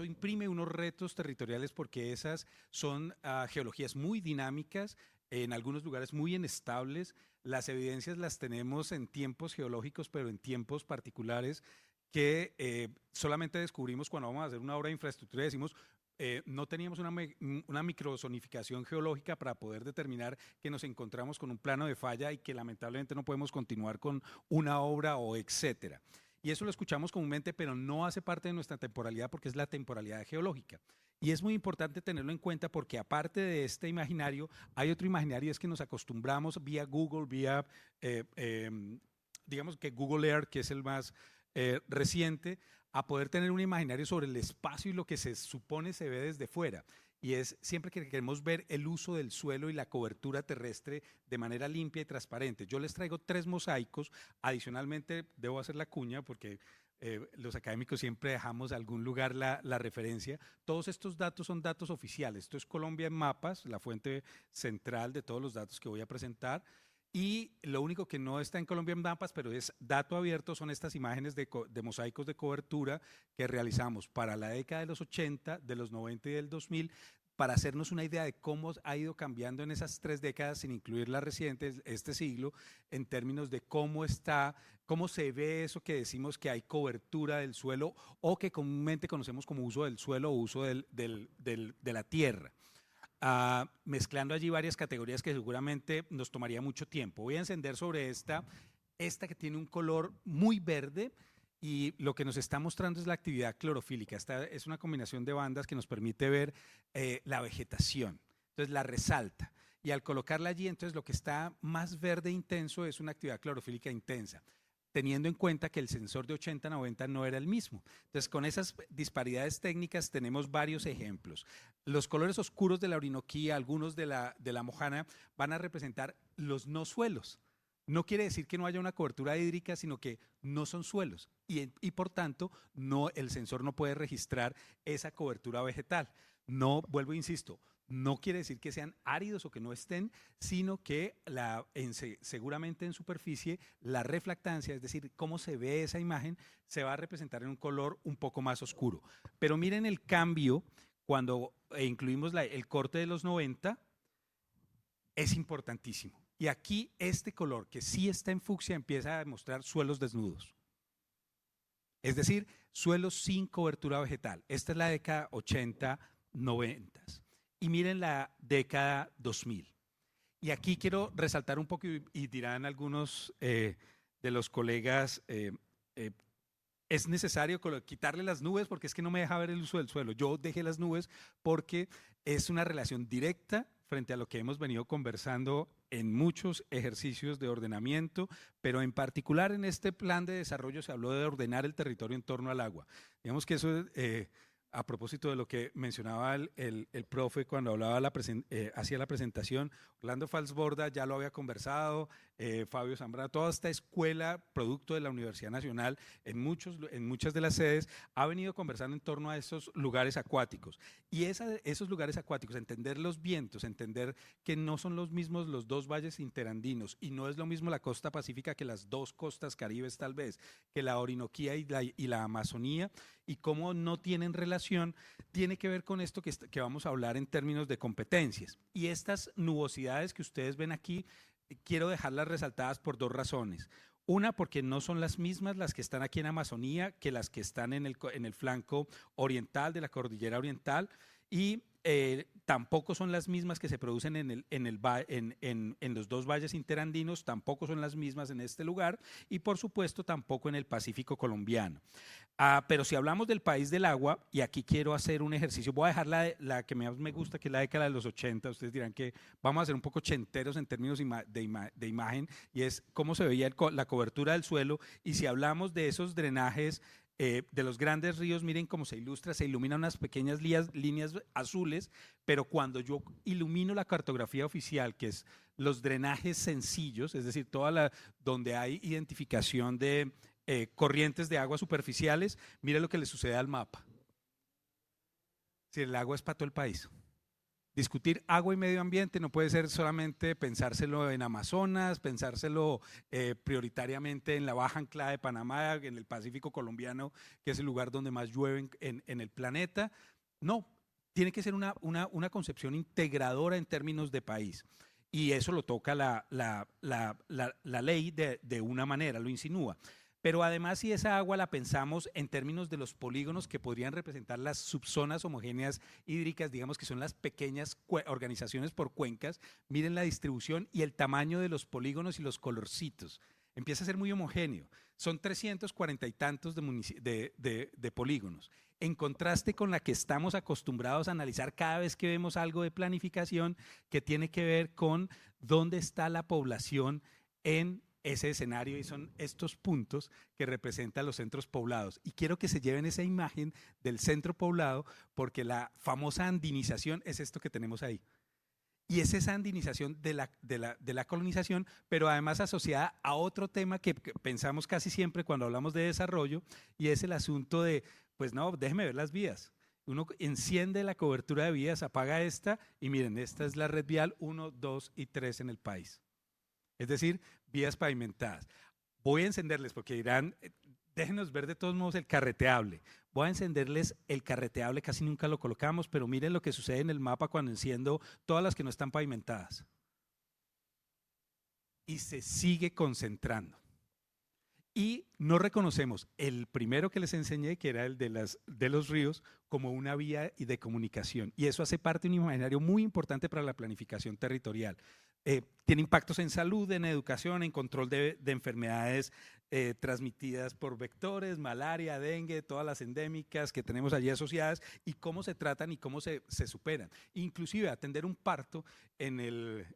imprime unos retos territoriales porque esas son geologías muy dinámicas, en algunos lugares muy inestables. Las evidencias las tenemos en tiempos geológicos, pero en tiempos particulares que solamente descubrimos cuando vamos a hacer una obra de infraestructura y decimos, no teníamos una microzonificación geológica para poder determinar que nos encontramos con un plano de falla y que lamentablemente no podemos continuar con una obra o etcétera. Y eso lo escuchamos comúnmente, pero no hace parte de nuestra temporalidad porque es la temporalidad geológica. Y es muy importante tenerlo en cuenta porque aparte de este imaginario, hay otro imaginario, es que nos acostumbramos vía Google, vía, digamos que Google Earth, que es el más reciente, a poder tener un imaginario sobre el espacio y lo que se supone se ve desde fuera. Y es siempre que queremos ver el uso del suelo y la cobertura terrestre de manera limpia y transparente. Yo les traigo 3 mosaicos, adicionalmente debo hacer la cuña porque los académicos siempre dejamos a algún lugar la referencia. Todos estos datos son datos oficiales. Esto es Colombia en Mapas, la fuente central de todos los datos que voy a presentar. Y lo único que no está en Colombia en Mapas, pero es dato abierto, son estas imágenes de mosaicos de cobertura que realizamos para la década de los 80, de los 90 y del 2000, para hacernos una idea de cómo ha ido cambiando en esas 3 décadas, sin incluir las recientes, este siglo, en términos de cómo se ve eso que decimos que hay cobertura del suelo o que comúnmente conocemos como uso del suelo o uso de la tierra. Mezclando allí varias categorías que seguramente nos tomaría mucho tiempo. Voy a encender sobre esta que tiene un color muy verde y lo que nos está mostrando es la actividad clorofílica. Esta es una combinación de bandas que nos permite ver la vegetación, entonces la resalta y al colocarla allí, entonces lo que está más verde intenso es una actividad clorofílica intensa, teniendo en cuenta que el sensor de 80-90 no era el mismo. Entonces, con esas disparidades técnicas tenemos varios ejemplos. Los colores oscuros de la Orinoquía, algunos de la Mojana, van a representar los no suelos. No quiere decir que no haya una cobertura hídrica, sino que no son suelos y por tanto el sensor no puede registrar esa cobertura vegetal. No, vuelvo e insisto, no quiere decir que sean áridos o que no estén, sino que seguramente en superficie la reflectancia, es decir, cómo se ve esa imagen, se va a representar en un color un poco más oscuro. Pero miren el cambio cuando incluimos el corte de los 90, es importantísimo. Y aquí este color, que sí está en fucsia, empieza a demostrar suelos desnudos. Es decir, suelos sin cobertura vegetal. Esta es la década 80-90. Y miren la década 2000. Y aquí quiero resaltar un poco, y dirán algunos de los colegas, es necesario quitarle las nubes porque es que no me deja ver el uso del suelo. Yo dejé las nubes porque es una relación directa frente a lo que hemos venido conversando en muchos ejercicios de ordenamiento, pero en particular en este plan de desarrollo se habló de ordenar el territorio en torno al agua. Digamos que eso a propósito de lo que mencionaba el profe cuando hablaba hacía la presentación, Orlando Falsborda ya lo había conversado, Fabio Zambrano, toda esta escuela, producto de la Universidad Nacional, en muchas de las sedes, ha venido conversando en torno a estos lugares acuáticos. Y esos lugares acuáticos, entender los vientos, entender que no son los mismos los dos valles interandinos y no es lo mismo la costa pacífica que las dos costas caribes tal vez, que la Orinoquía y la Amazonía, y cómo no tienen relación, tiene que ver con esto que vamos a hablar en términos de competencias. Y estas nubosidades que ustedes ven aquí, quiero dejarlas resaltadas por dos razones. Una, porque no son las mismas las que están aquí en Amazonía que las que están en el flanco oriental de la cordillera oriental, y tampoco son las mismas que se producen en los dos valles interandinos, tampoco son las mismas en este lugar, y por supuesto tampoco en el Pacífico colombiano. Pero si hablamos del país del agua, y aquí quiero hacer un ejercicio, voy a dejar la que más me gusta, que es la década de los 80, ustedes dirán que vamos a ser un poco ochenteros en términos de imagen, y es cómo se veía la cobertura del suelo, y si hablamos de esos drenajes de los grandes ríos, miren cómo se iluminan unas pequeñas líneas azules, pero cuando yo ilumino la cartografía oficial, que es los drenajes sencillos, es decir, donde hay identificación de corrientes de agua superficiales, mire lo que le sucede al mapa. Si el agua es para todo el país. Discutir agua y medio ambiente no puede ser solamente pensárselo en Amazonas, pensárselo prioritariamente en la Baja Anclada de Panamá, en el Pacífico colombiano, que es el lugar donde más llueve en el planeta. No, tiene que ser una concepción integradora en términos de país. Y eso lo toca la ley de una manera, lo insinúa. Pero además, si esa agua la pensamos en términos de los polígonos que podrían representar las subzonas homogéneas hídricas, digamos que son las pequeñas organizaciones por cuencas, miren la distribución y el tamaño de los polígonos y los colorcitos. Empieza a ser muy homogéneo. Son 340 y tantos de polígonos. En contraste con la que estamos acostumbrados a analizar cada vez que vemos algo de planificación que tiene que ver con dónde está la población en ese escenario, y son estos puntos que representan los centros poblados. Y quiero que se lleven esa imagen del centro poblado, porque la famosa andinización es esto que tenemos ahí. Y es esa andinización de la colonización, pero además asociada a otro tema que pensamos casi siempre cuando hablamos de desarrollo, y es el asunto de, pues no, déjeme ver las vías. Uno enciende la cobertura de vías, apaga esta, y miren, esta es la red vial 1, 2 y 3 en el país. Es decir, vías pavimentadas. Voy a encenderles, porque dirán, déjenos ver de todos modos el carreteable. Voy a encenderles el carreteable, casi nunca lo colocamos, pero miren lo que sucede en el mapa cuando enciendo todas las que no están pavimentadas. Y se sigue concentrando. Y no reconocemos el primero que les enseñé, que era el de los ríos, como una vía de comunicación. Y eso hace parte de un imaginario muy importante para la planificación territorial. Tiene impactos en salud, en educación, en control de enfermedades transmitidas por vectores, malaria, dengue, todas las endémicas que tenemos allí asociadas, y cómo se tratan y cómo se superan. Inclusive atender un parto en el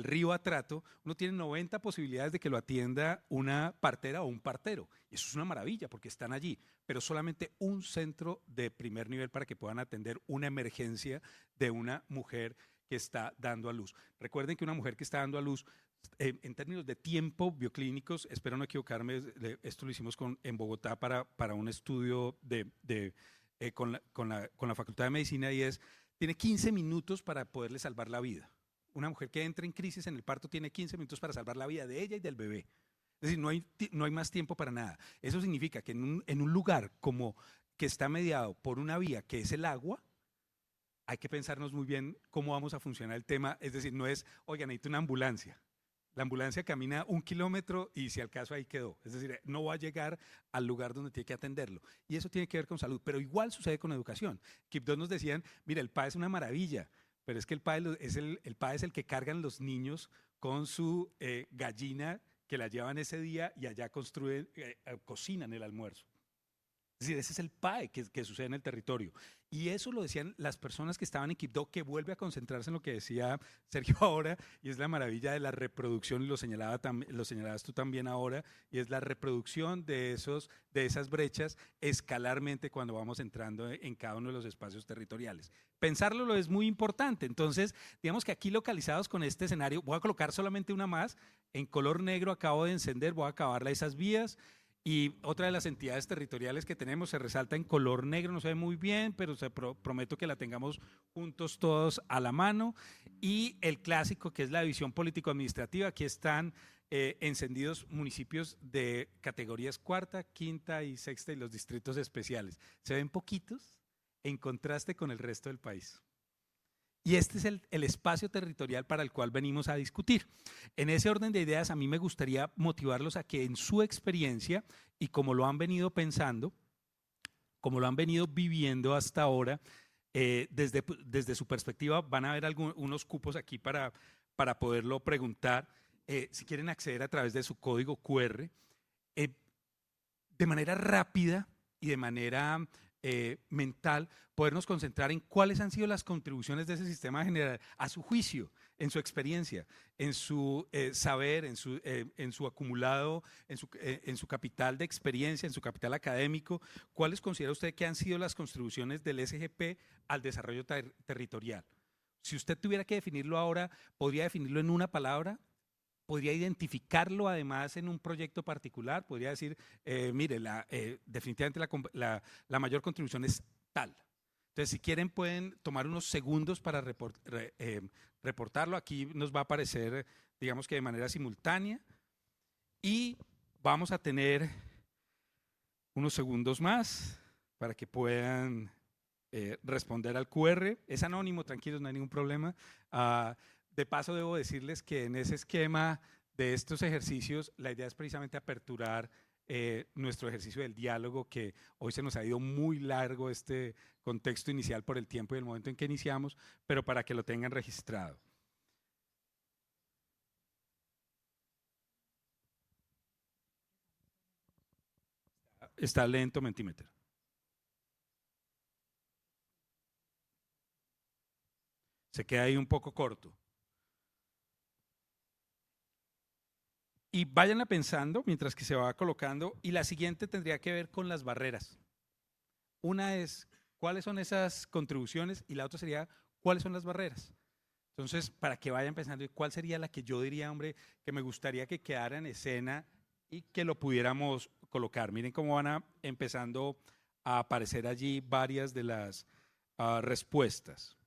río Atrato, uno tiene 90 posibilidades de que lo atienda una partera o un partero. Y eso es una maravilla porque están allí, pero solamente un centro de primer nivel para que puedan atender una emergencia de una mujer que está dando a luz. Recuerden que una mujer que está dando a luz, en términos de tiempo bioclínicos, espero no equivocarme, esto lo hicimos en Bogotá para un estudio con la Facultad de Medicina, y tiene 15 minutos para poderle salvar la vida. Una mujer que entra en crisis en el parto tiene 15 minutos para salvar la vida de ella y del bebé. Es decir, no hay más tiempo para nada. Eso significa que en un lugar como que está mediado por una vía que es el agua, hay que pensarnos muy bien cómo vamos a funcionar el tema. Es decir, no es, oiga, necesito una ambulancia. La ambulancia camina 1 kilómetro y si al caso ahí quedó. Es decir, no va a llegar al lugar donde tiene que atenderlo. Y eso tiene que ver con salud, pero igual sucede con educación. Kip2 nos decían, mira, el PA es una maravilla, pero es que el PA es el que cargan los niños con su gallina que la llevan ese día y allá cocinan el almuerzo. Es decir, ese es el PAE que sucede en el territorio. Y eso lo decían las personas que estaban en Quibdó, que vuelve a concentrarse en lo que decía Sergio ahora, y es la maravilla de la reproducción, y lo señalabas tú también ahora, y es la reproducción de esas brechas escalarmente cuando vamos entrando en cada uno de los espacios territoriales. Pensarlo lo es muy importante. Entonces, digamos que aquí localizados con este escenario, voy a colocar solamente una más, en color negro acabo de encender, voy a acabarla esas vías. Y otra de las entidades territoriales que tenemos se resalta en color negro, no se ve muy bien, pero prometo que la tengamos juntos todos a la mano. Y el clásico, que es la división político-administrativa, aquí están encendidos municipios de categorías cuarta, quinta y sexta y los distritos especiales. Se ven poquitos en contraste con el resto del país. Y este es el espacio territorial para el cual venimos a discutir. En ese orden de ideas, a mí me gustaría motivarlos a que en su experiencia y como lo han venido pensando, como lo han venido viviendo hasta ahora, desde su perspectiva, van a haber unos cupos aquí para poderlo preguntar. Si quieren acceder a través de su código QR, de manera rápida y de manera mental, podernos concentrar en cuáles han sido las contribuciones de ese sistema general, a su juicio, en su experiencia, en su saber, en su acumulado, en su capital de experiencia, en su capital académico. ¿Cuáles considera usted que han sido las contribuciones del SGP al desarrollo territorial? Si usted tuviera que definirlo ahora, ¿podría definirlo en una palabra? ¿Podría identificarlo además en un proyecto particular? ¿Podría decir, mire, definitivamente la mayor contribución es tal? Entonces, si quieren, pueden tomar unos segundos para reportarlo. Aquí nos va a aparecer, digamos que de manera simultánea. Y vamos a tener unos segundos más para que puedan responder al QR. Es anónimo, tranquilos, no hay ningún problema. De paso, debo decirles que en ese esquema de estos ejercicios, la idea es precisamente aperturar nuestro ejercicio del diálogo, que hoy se nos ha ido muy largo este contexto inicial por el tiempo y el momento en que iniciamos, pero para que lo tengan registrado. Está lento Mentimeter. Se queda ahí un poco corto. Y váyanla pensando mientras que se va colocando. Y la siguiente tendría que ver con las barreras. Una es cuáles son esas contribuciones y la otra sería cuáles son las barreras. Entonces, para que vayan pensando, ¿cuál sería la que yo diría, hombre, que me gustaría que quedara en escena y que lo pudiéramos colocar? Miren cómo van empezando a aparecer allí varias de las respuestas.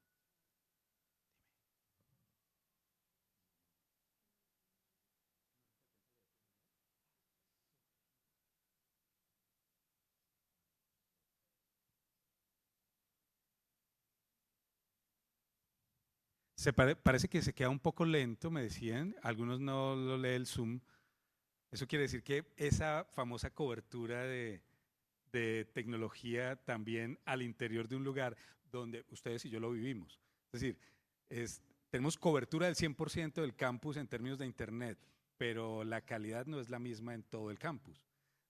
Parece que se queda un poco lento, me decían. Algunos no lo lee el Zoom. Eso quiere decir que esa famosa cobertura de tecnología también al interior de un lugar donde ustedes y yo lo vivimos. Es decir, tenemos cobertura del 100% del campus en términos de Internet, pero la calidad no es la misma en todo el campus.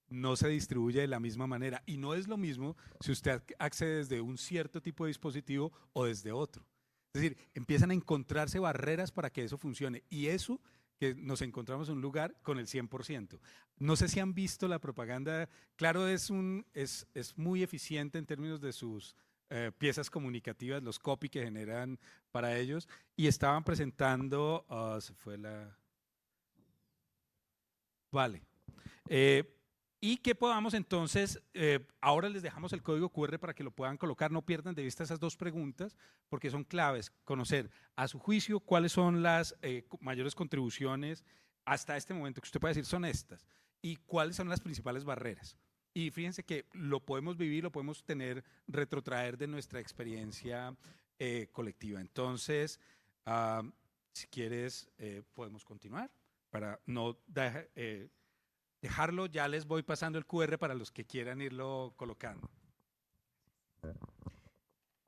No se distribuye de la misma manera y no es lo mismo si usted accede desde un cierto tipo de dispositivo o desde otro. Es decir, empiezan a encontrarse barreras para que eso funcione y eso que nos encontramos en un lugar con el 100%. No sé si han visto la propaganda, claro, es muy eficiente en términos de sus piezas comunicativas, los copy que generan para ellos, y estaban presentando, se fue la... Vale. Y que podamos entonces, ahora les dejamos el código QR para que lo puedan colocar, no pierdan de vista esas dos preguntas porque son claves, conocer a su juicio cuáles son las mayores contribuciones hasta este momento, que usted puede decir son estas, y cuáles son las principales barreras. Y fíjense que lo podemos vivir, lo podemos retrotraer de nuestra experiencia colectiva. Entonces, si quieres, podemos continuar para no dejarlo, ya les voy pasando el QR para los que quieran irlo colocando.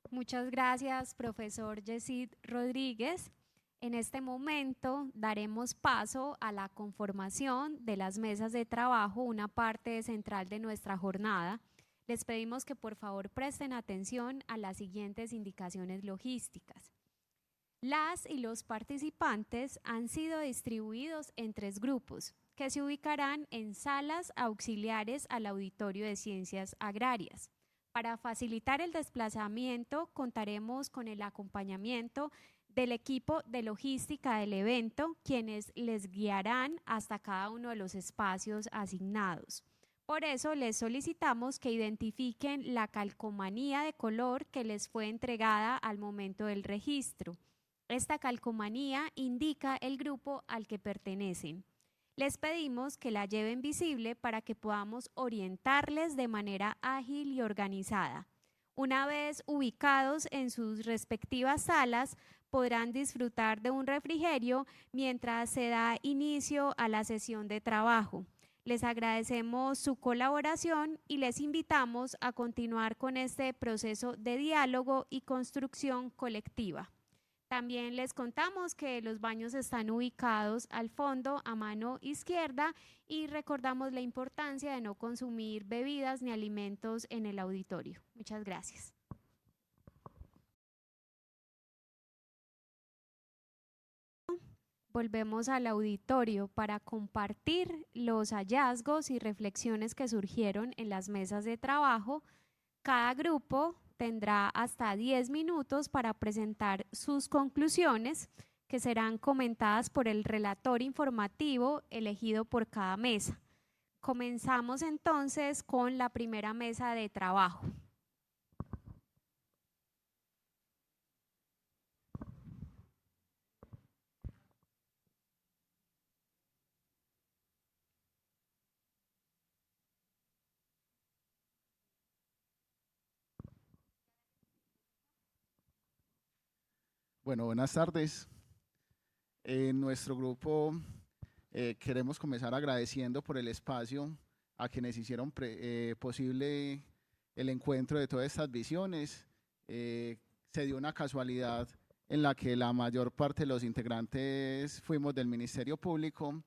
Muchas gracias, profesor Yesid Rodríguez. En este momento daremos paso a la conformación de las mesas de trabajo, una parte central de nuestra jornada. Les pedimos que por favor presten atención a las siguientes indicaciones logísticas. Las y los participantes han sido distribuidos en 3 grupos que se ubicarán en salas auxiliares al Auditorio de Ciencias Agrarias. Para facilitar el desplazamiento, contaremos con el acompañamiento del equipo de logística del evento, quienes les guiarán hasta cada uno de los espacios asignados. Por eso les solicitamos que identifiquen la calcomanía de color que les fue entregada al momento del registro. Esta calcomanía indica el grupo al que pertenecen. Les pedimos que la lleven visible para que podamos orientarles de manera ágil y organizada. Una vez ubicados en sus respectivas salas, podrán disfrutar de un refrigerio mientras se da inicio a la sesión de trabajo. Les agradecemos su colaboración y les invitamos a continuar con este proceso de diálogo y construcción colectiva. También les contamos que los baños están ubicados al fondo a mano izquierda y recordamos la importancia de no consumir bebidas ni alimentos en el auditorio. Muchas gracias. Volvemos al auditorio para compartir los hallazgos y reflexiones que surgieron en las mesas de trabajo. Cada grupo tendrá hasta 10 minutos para presentar sus conclusiones, que serán comentadas por el relator informativo elegido por cada mesa. Comenzamos entonces con la primera mesa de trabajo. Bueno, buenas tardes. En nuestro grupo queremos comenzar agradeciendo por el espacio a quienes hicieron posible el encuentro de todas estas visiones. Se dio una casualidad en la que la mayor parte de los integrantes fuimos del Ministerio Público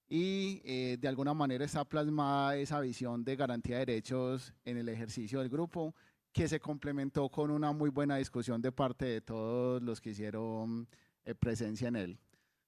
y de alguna manera está plasmada esa visión de garantía de derechos en el ejercicio del grupo, que se complementó con una muy buena discusión de parte de todos los que hicieron presencia en él.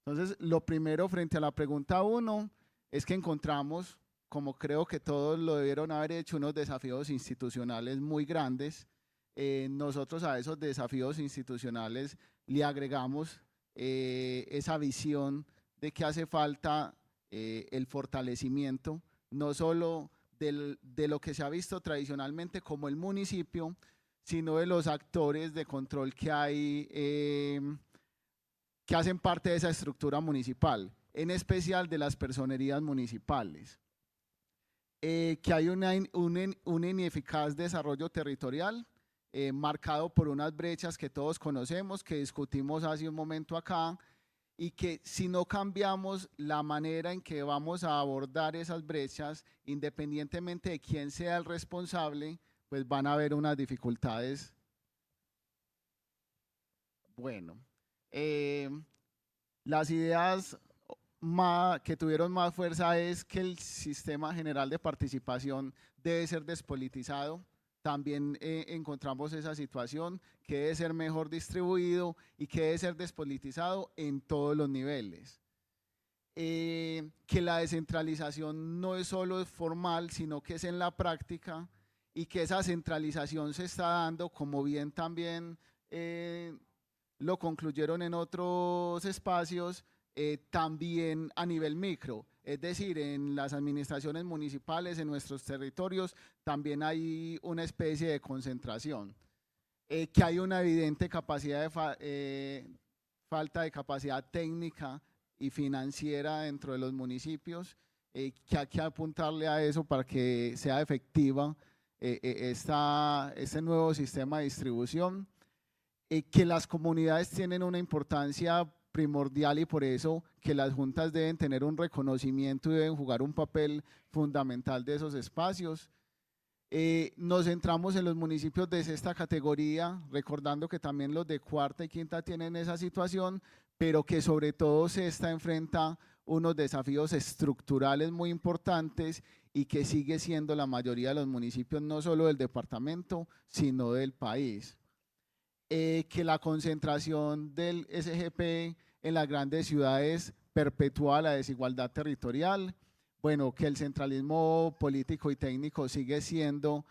Entonces, lo primero frente a la pregunta 1 es que encontramos, como creo que todos lo debieron haber hecho, unos desafíos institucionales muy grandes. Nosotros a esos desafíos institucionales le agregamos esa visión de que hace falta el fortalecimiento, no solo de lo que se ha visto tradicionalmente como el municipio, sino de los actores de control que hay, que hacen parte de esa estructura municipal, en especial de las personerías municipales. Que hay un ineficaz desarrollo territorial marcado por unas brechas que todos conocemos, que discutimos hace un momento acá, y que si no cambiamos la manera en que vamos a abordar esas brechas, independientemente de quién sea el responsable, pues van a haber unas dificultades. Bueno, las ideas que tuvieron más fuerza es que el sistema general de participación debe ser despolitizado. También encontramos esa situación, que debe ser mejor distribuido y que debe ser despolitizado en todos los niveles. Que la descentralización no es solo formal, sino que es en la práctica, y que esa centralización se está dando, como bien también lo concluyeron en otros espacios, también a nivel micro. Es decir, en las administraciones municipales, en nuestros territorios, también hay una especie de concentración, que hay una evidente capacidad falta de capacidad técnica y financiera dentro de los municipios, que hay que apuntarle a eso para que sea efectiva este nuevo sistema de distribución, que las comunidades tienen una importancia primordial y por eso que las juntas deben tener un reconocimiento y deben jugar un papel fundamental de esos espacios. Nos centramos en los municipios de sexta categoría, recordando que también los de cuarta y quinta tienen esa situación, pero que sobre todo sexta enfrenta unos desafíos estructurales muy importantes y que sigue siendo la mayoría de los municipios, no solo del departamento, sino del país. Que la concentración del SGP en las grandes ciudades perpetúa la desigualdad territorial. Bueno, que el centralismo político y técnico sigue siendo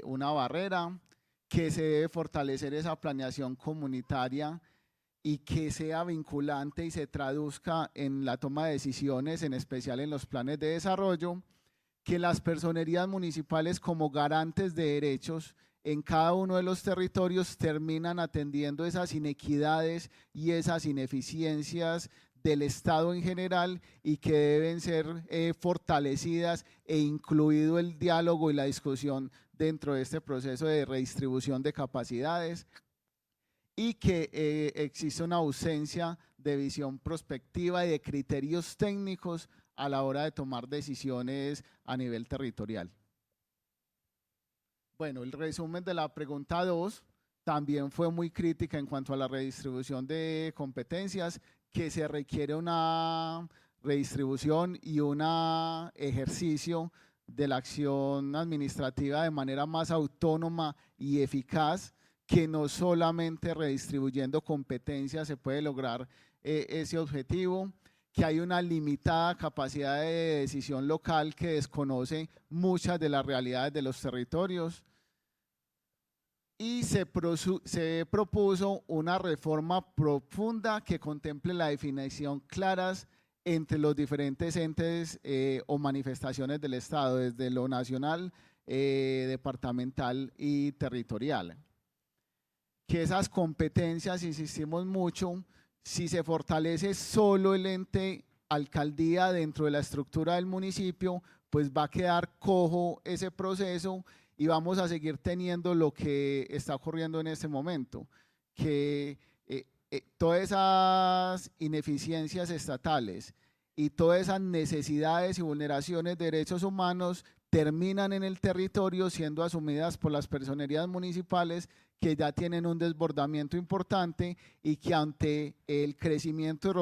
una barrera, que se debe fortalecer esa planeación comunitaria y que sea vinculante y se traduzca en la toma de decisiones, en especial en los planes de desarrollo, que las personerías municipales como garantes de derechos en cada uno de los territorios terminan atendiendo esas inequidades y esas ineficiencias del Estado en general y que deben ser fortalecidas e incluido el diálogo y la discusión dentro de este proceso de redistribución de capacidades, y que existe una ausencia de visión prospectiva y de criterios técnicos a la hora de tomar decisiones a nivel territorial. Bueno, el resumen de la pregunta 2 también fue muy crítica en cuanto a la redistribución de competencias, que se requiere una redistribución y un ejercicio de la acción administrativa de manera más autónoma y eficaz, que no solamente redistribuyendo competencias se puede lograr ese objetivo, que hay una limitada capacidad de decisión local que desconoce muchas de las realidades de los territorios, y se propuso una reforma profunda que contemple la definición claras entre los diferentes entes o manifestaciones del Estado, desde lo nacional, departamental y territorial. Que esas competencias, insistimos mucho, si se fortalece solo el ente alcaldía dentro de la estructura del municipio, pues va a quedar cojo ese proceso y vamos a seguir teniendo lo que está ocurriendo en este momento, que todas esas ineficiencias estatales y todas esas necesidades y vulneraciones de derechos humanos terminan en el territorio siendo asumidas por las personerías municipales, que ya tienen un desbordamiento importante y que ante el crecimiento y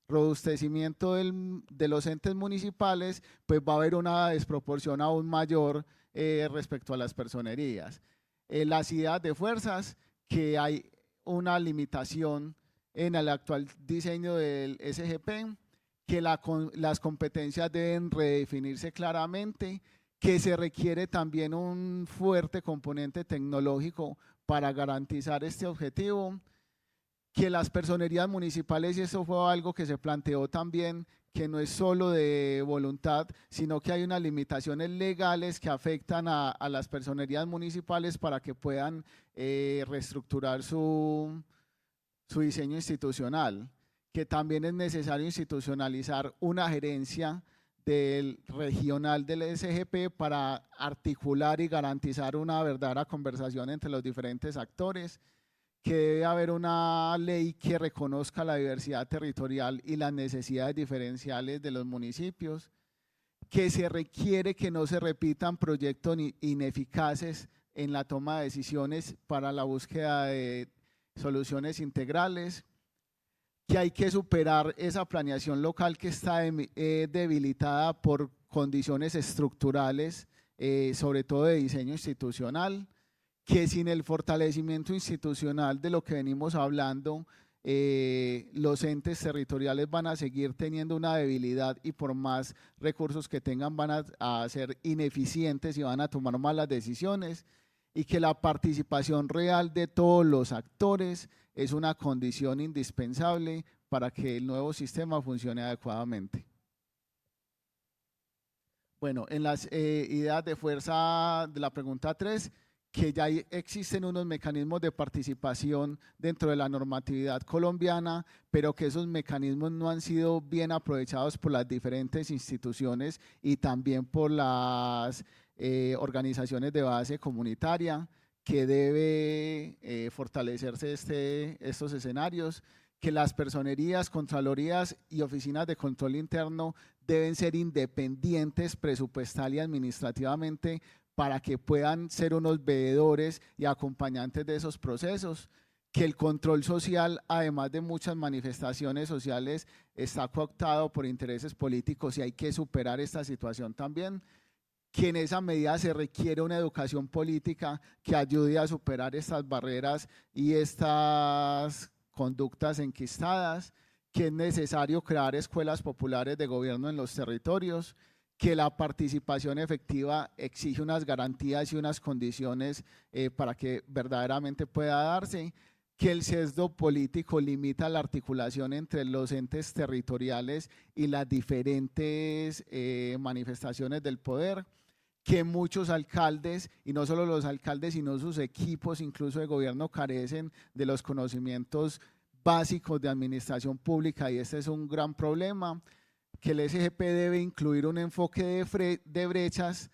robustecimiento de los entes municipales, pues va a haber una desproporción aún mayor respecto a las personerías. Las ideas de fuerzas, que hay una limitación en el actual diseño del SGP, que las competencias deben redefinirse claramente, que se requiere también un fuerte componente tecnológico para garantizar este objetivo, que las personerías municipales, y eso fue algo que se planteó también, que no es solo de voluntad, sino que hay unas limitaciones legales que afectan a las personerías municipales para que puedan reestructurar su diseño institucional, que también es necesario institucionalizar una gerencia del regional del SGP para articular y garantizar una verdadera conversación entre los diferentes actores, que debe haber una ley que reconozca la diversidad territorial y las necesidades diferenciales de los municipios, que se requiere que no se repitan proyectos ineficaces en la toma de decisiones para la búsqueda de soluciones integrales, que hay que superar esa planeación local que está debilitada por condiciones estructurales, sobre todo de diseño institucional, que sin el fortalecimiento institucional de lo que venimos hablando, los entes territoriales van a seguir teniendo una debilidad y por más recursos que tengan van a ser ineficientes y van a tomar malas decisiones, y que la participación real de todos los actores es una condición indispensable para que el nuevo sistema funcione adecuadamente. Bueno, en las ideas de fuerza de la pregunta 3, que ya existen unos mecanismos de participación dentro de la normatividad colombiana, pero que esos mecanismos no han sido bien aprovechados por las diferentes instituciones y también por las organizaciones de base comunitaria, que debe fortalecerse estos escenarios, que las personerías, contralorías y oficinas de control interno deben ser independientes presupuestal y administrativamente para que puedan ser unos veedores y acompañantes de esos procesos, que el control social, además de muchas manifestaciones sociales, está cooptado por intereses políticos y hay que superar esta situación también, que en esa medida se requiere una educación política que ayude a superar estas barreras y estas conductas enquistadas, que es necesario crear escuelas populares de gobierno en los territorios, que la participación efectiva exige unas garantías y unas condiciones para que verdaderamente pueda darse, que el sesgo político limita la articulación entre los entes territoriales y las diferentes manifestaciones del poder, que muchos alcaldes, y no solo los alcaldes, sino sus equipos, incluso de gobierno, carecen de los conocimientos básicos de administración pública y este es un gran problema, que el SGP debe incluir un enfoque de brechas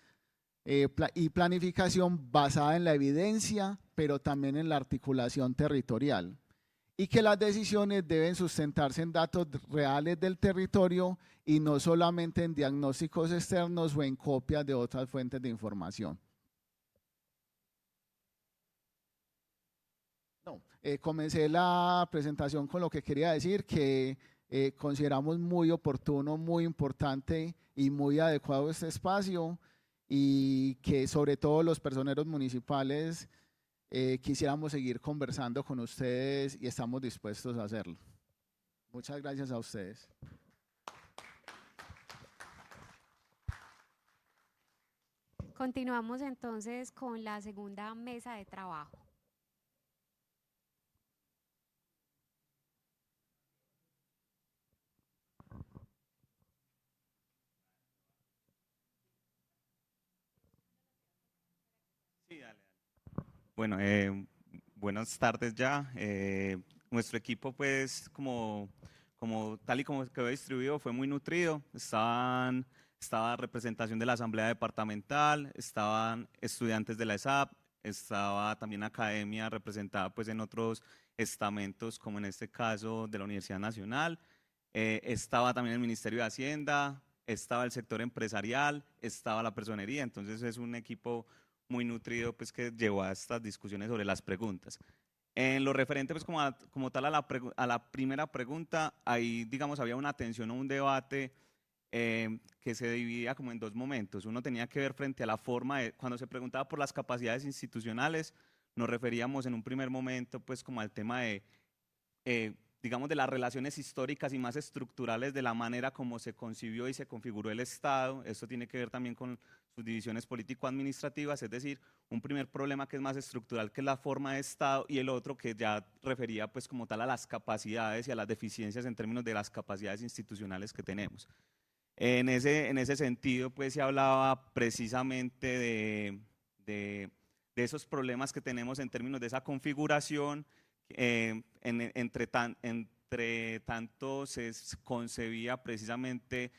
y planificación basada en la evidencia, pero también en la articulación territorial, y que las decisiones deben sustentarse en datos reales del territorio y no solamente en diagnósticos externos o en copias de otras fuentes de información. Comencé la presentación con lo que quería decir, que consideramos muy oportuno, muy importante y muy adecuado este espacio y que sobre todo los personeros municipales quisiéramos seguir conversando con ustedes y estamos dispuestos a hacerlo. Muchas gracias a ustedes. Continuamos entonces con la segunda mesa de trabajo. Sí, dale. Bueno, buenas tardes ya. Nuestro equipo, pues, tal y como quedó distribuido, fue muy nutrido. Estaba representación de la Asamblea Departamental, estaban estudiantes de la ESAP, estaba también academia representada pues, en otros estamentos, como en este caso de la Universidad Nacional, estaba también el Ministerio de Hacienda, estaba el sector empresarial, estaba la personería, entonces es un equipo muy nutrido pues, que llevó a estas discusiones sobre las preguntas. En lo referente pues, como tal a la primera pregunta, ahí digamos había una atención o un debate que se dividía como en dos momentos. Uno tenía que ver frente a la forma cuando se preguntaba por las capacidades institucionales, nos referíamos en un primer momento pues como al tema de digamos de las relaciones históricas y más estructurales de la manera como se concibió y se configuró el Estado. Esto tiene que ver también con sus divisiones político-administrativas, es decir, un primer problema que es más estructural, que es la forma de Estado, y el otro que ya refería pues como tal a las capacidades y a las deficiencias en términos de las capacidades institucionales que tenemos. En ese sentido, pues se hablaba precisamente de esos problemas que tenemos en términos de esa configuración. Entre tanto se concebía precisamente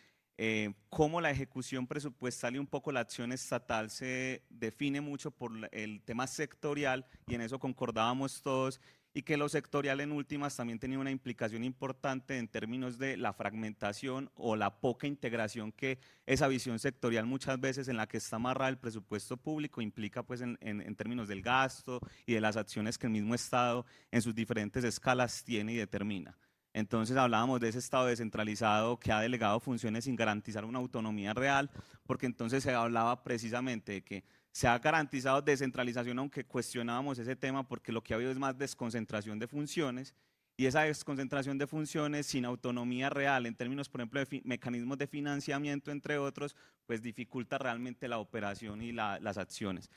cómo la ejecución presupuestal y un poco la acción estatal se define mucho por el tema sectorial, y en eso concordábamos todos, y que lo sectorial en últimas también tenía una implicación importante en términos de la fragmentación o la poca integración que esa visión sectorial muchas veces en la que está amarrada el presupuesto público implica pues en términos del gasto y de las acciones que el mismo Estado en sus diferentes escalas tiene y determina. Entonces hablábamos de ese Estado descentralizado que ha delegado funciones sin garantizar una autonomía real, porque entonces se hablaba precisamente de que se ha garantizado descentralización, aunque cuestionábamos ese tema porque lo que ha habido es más desconcentración de funciones, y esa desconcentración de funciones sin autonomía real en términos, por ejemplo, de mecanismos de financiamiento, entre otros, pues dificulta realmente la operación y las acciones.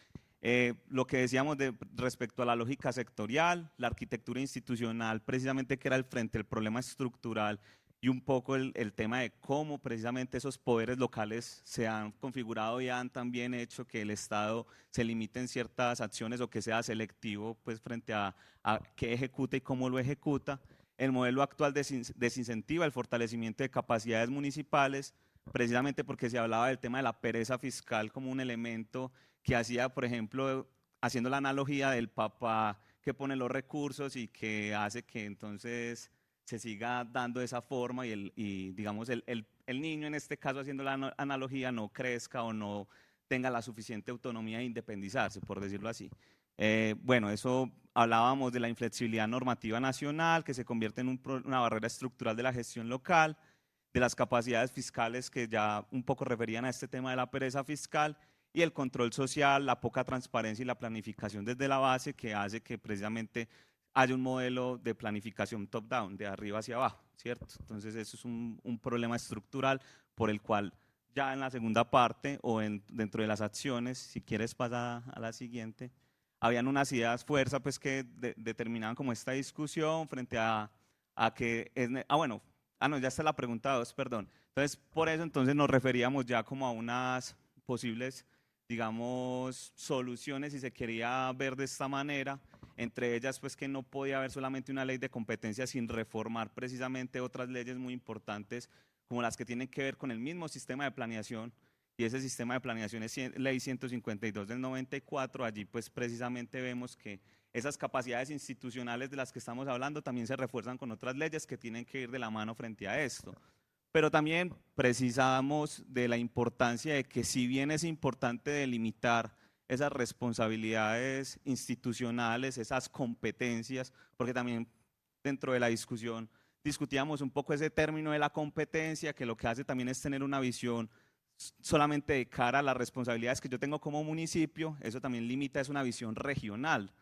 Lo que decíamos respecto a la lógica sectorial, la arquitectura institucional, precisamente que era el frente al problema estructural, y un poco el tema de cómo precisamente esos poderes locales se han configurado y han también hecho que el Estado se limite en ciertas acciones o que sea selectivo pues, frente a qué ejecuta y cómo lo ejecuta. El modelo actual desincentiva el fortalecimiento de capacidades municipales, precisamente porque se hablaba del tema de la pereza fiscal como un elemento que hacía, por ejemplo, haciendo la analogía del papá que pone los recursos y que hace que entonces se siga dando de esa forma y digamos, el niño en este caso, haciendo la analogía, no crezca o no tenga la suficiente autonomía de independizarse, por decirlo así. Bueno, eso hablábamos de la inflexibilidad normativa nacional, que se convierte en una barrera estructural de la gestión local, de las capacidades fiscales que ya un poco referían a este tema de la pereza fiscal, y el control social, la poca transparencia y la planificación desde la base, que hace que precisamente haya un modelo de planificación top-down, de arriba hacia abajo, ¿cierto? Entonces eso es un problema estructural por el cual ya en la segunda parte o dentro de las acciones, si quieres pasar a la siguiente, habían unas ideas fuerza pues que determinaban como esta discusión frente a que no, ya está la pregunta 2, perdón. Entonces, por eso entonces nos referíamos ya como a unas posibles, digamos, soluciones si se quería ver de esta manera, entre ellas pues que no podía haber solamente una ley de competencia sin reformar precisamente otras leyes muy importantes como las que tienen que ver con el mismo sistema de planeación, y ese sistema de planeación es ley 152 del 94, allí pues precisamente vemos que esas capacidades institucionales de las que estamos hablando también se refuerzan con otras leyes que tienen que ir de la mano frente a esto. Pero también precisamos de la importancia de que si bien es importante delimitar esas responsabilidades institucionales, esas competencias, porque también dentro de la discusión discutíamos un poco ese término de la competencia, que lo que hace también es tener una visión solamente de cara a las responsabilidades que yo tengo como municipio. Eso también limita, es una visión regional,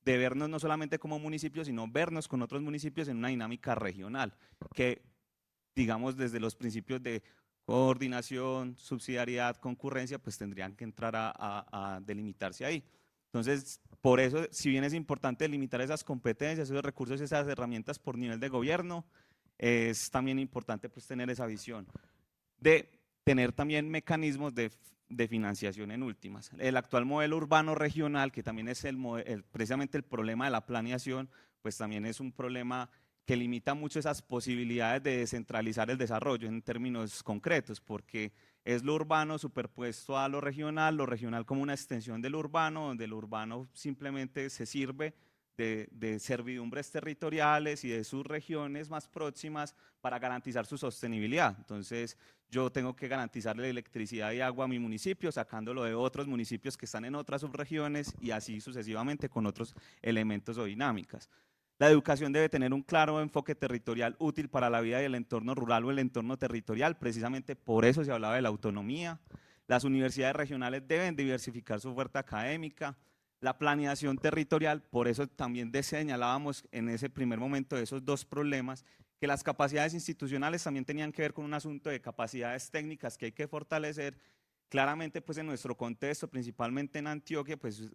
de vernos no solamente como municipio, sino vernos con otros municipios en una dinámica regional, que digamos desde los principios de coordinación, subsidiariedad, concurrencia, pues tendrían que entrar a delimitarse ahí. Entonces, por eso, si bien es importante delimitar esas competencias, esos recursos, esas herramientas por nivel de gobierno, es también importante pues tener esa visión de tener también mecanismos de financiación en últimas. El actual modelo urbano regional, que también es precisamente el problema de la planeación, pues también es un problema que limita mucho esas posibilidades de descentralizar el desarrollo en términos concretos, porque es lo urbano superpuesto a lo regional como una extensión del urbano, donde el urbano simplemente se sirve de servidumbres territoriales y de sus regiones más próximas para garantizar su sostenibilidad. Entonces, yo tengo que garantizarle electricidad y agua a mi municipio, sacándolo de otros municipios que están en otras subregiones y así sucesivamente con otros elementos o dinámicas. La educación debe tener un claro enfoque territorial útil para la vida del entorno rural o el entorno territorial, precisamente por eso se hablaba de la autonomía. Las universidades regionales deben diversificar su oferta académica. La planeación territorial, por eso también señalábamos en ese primer momento de esos dos problemas, que las capacidades institucionales también tenían que ver con un asunto de capacidades técnicas que hay que fortalecer. Claramente, pues en nuestro contexto, principalmente en Antioquia, pues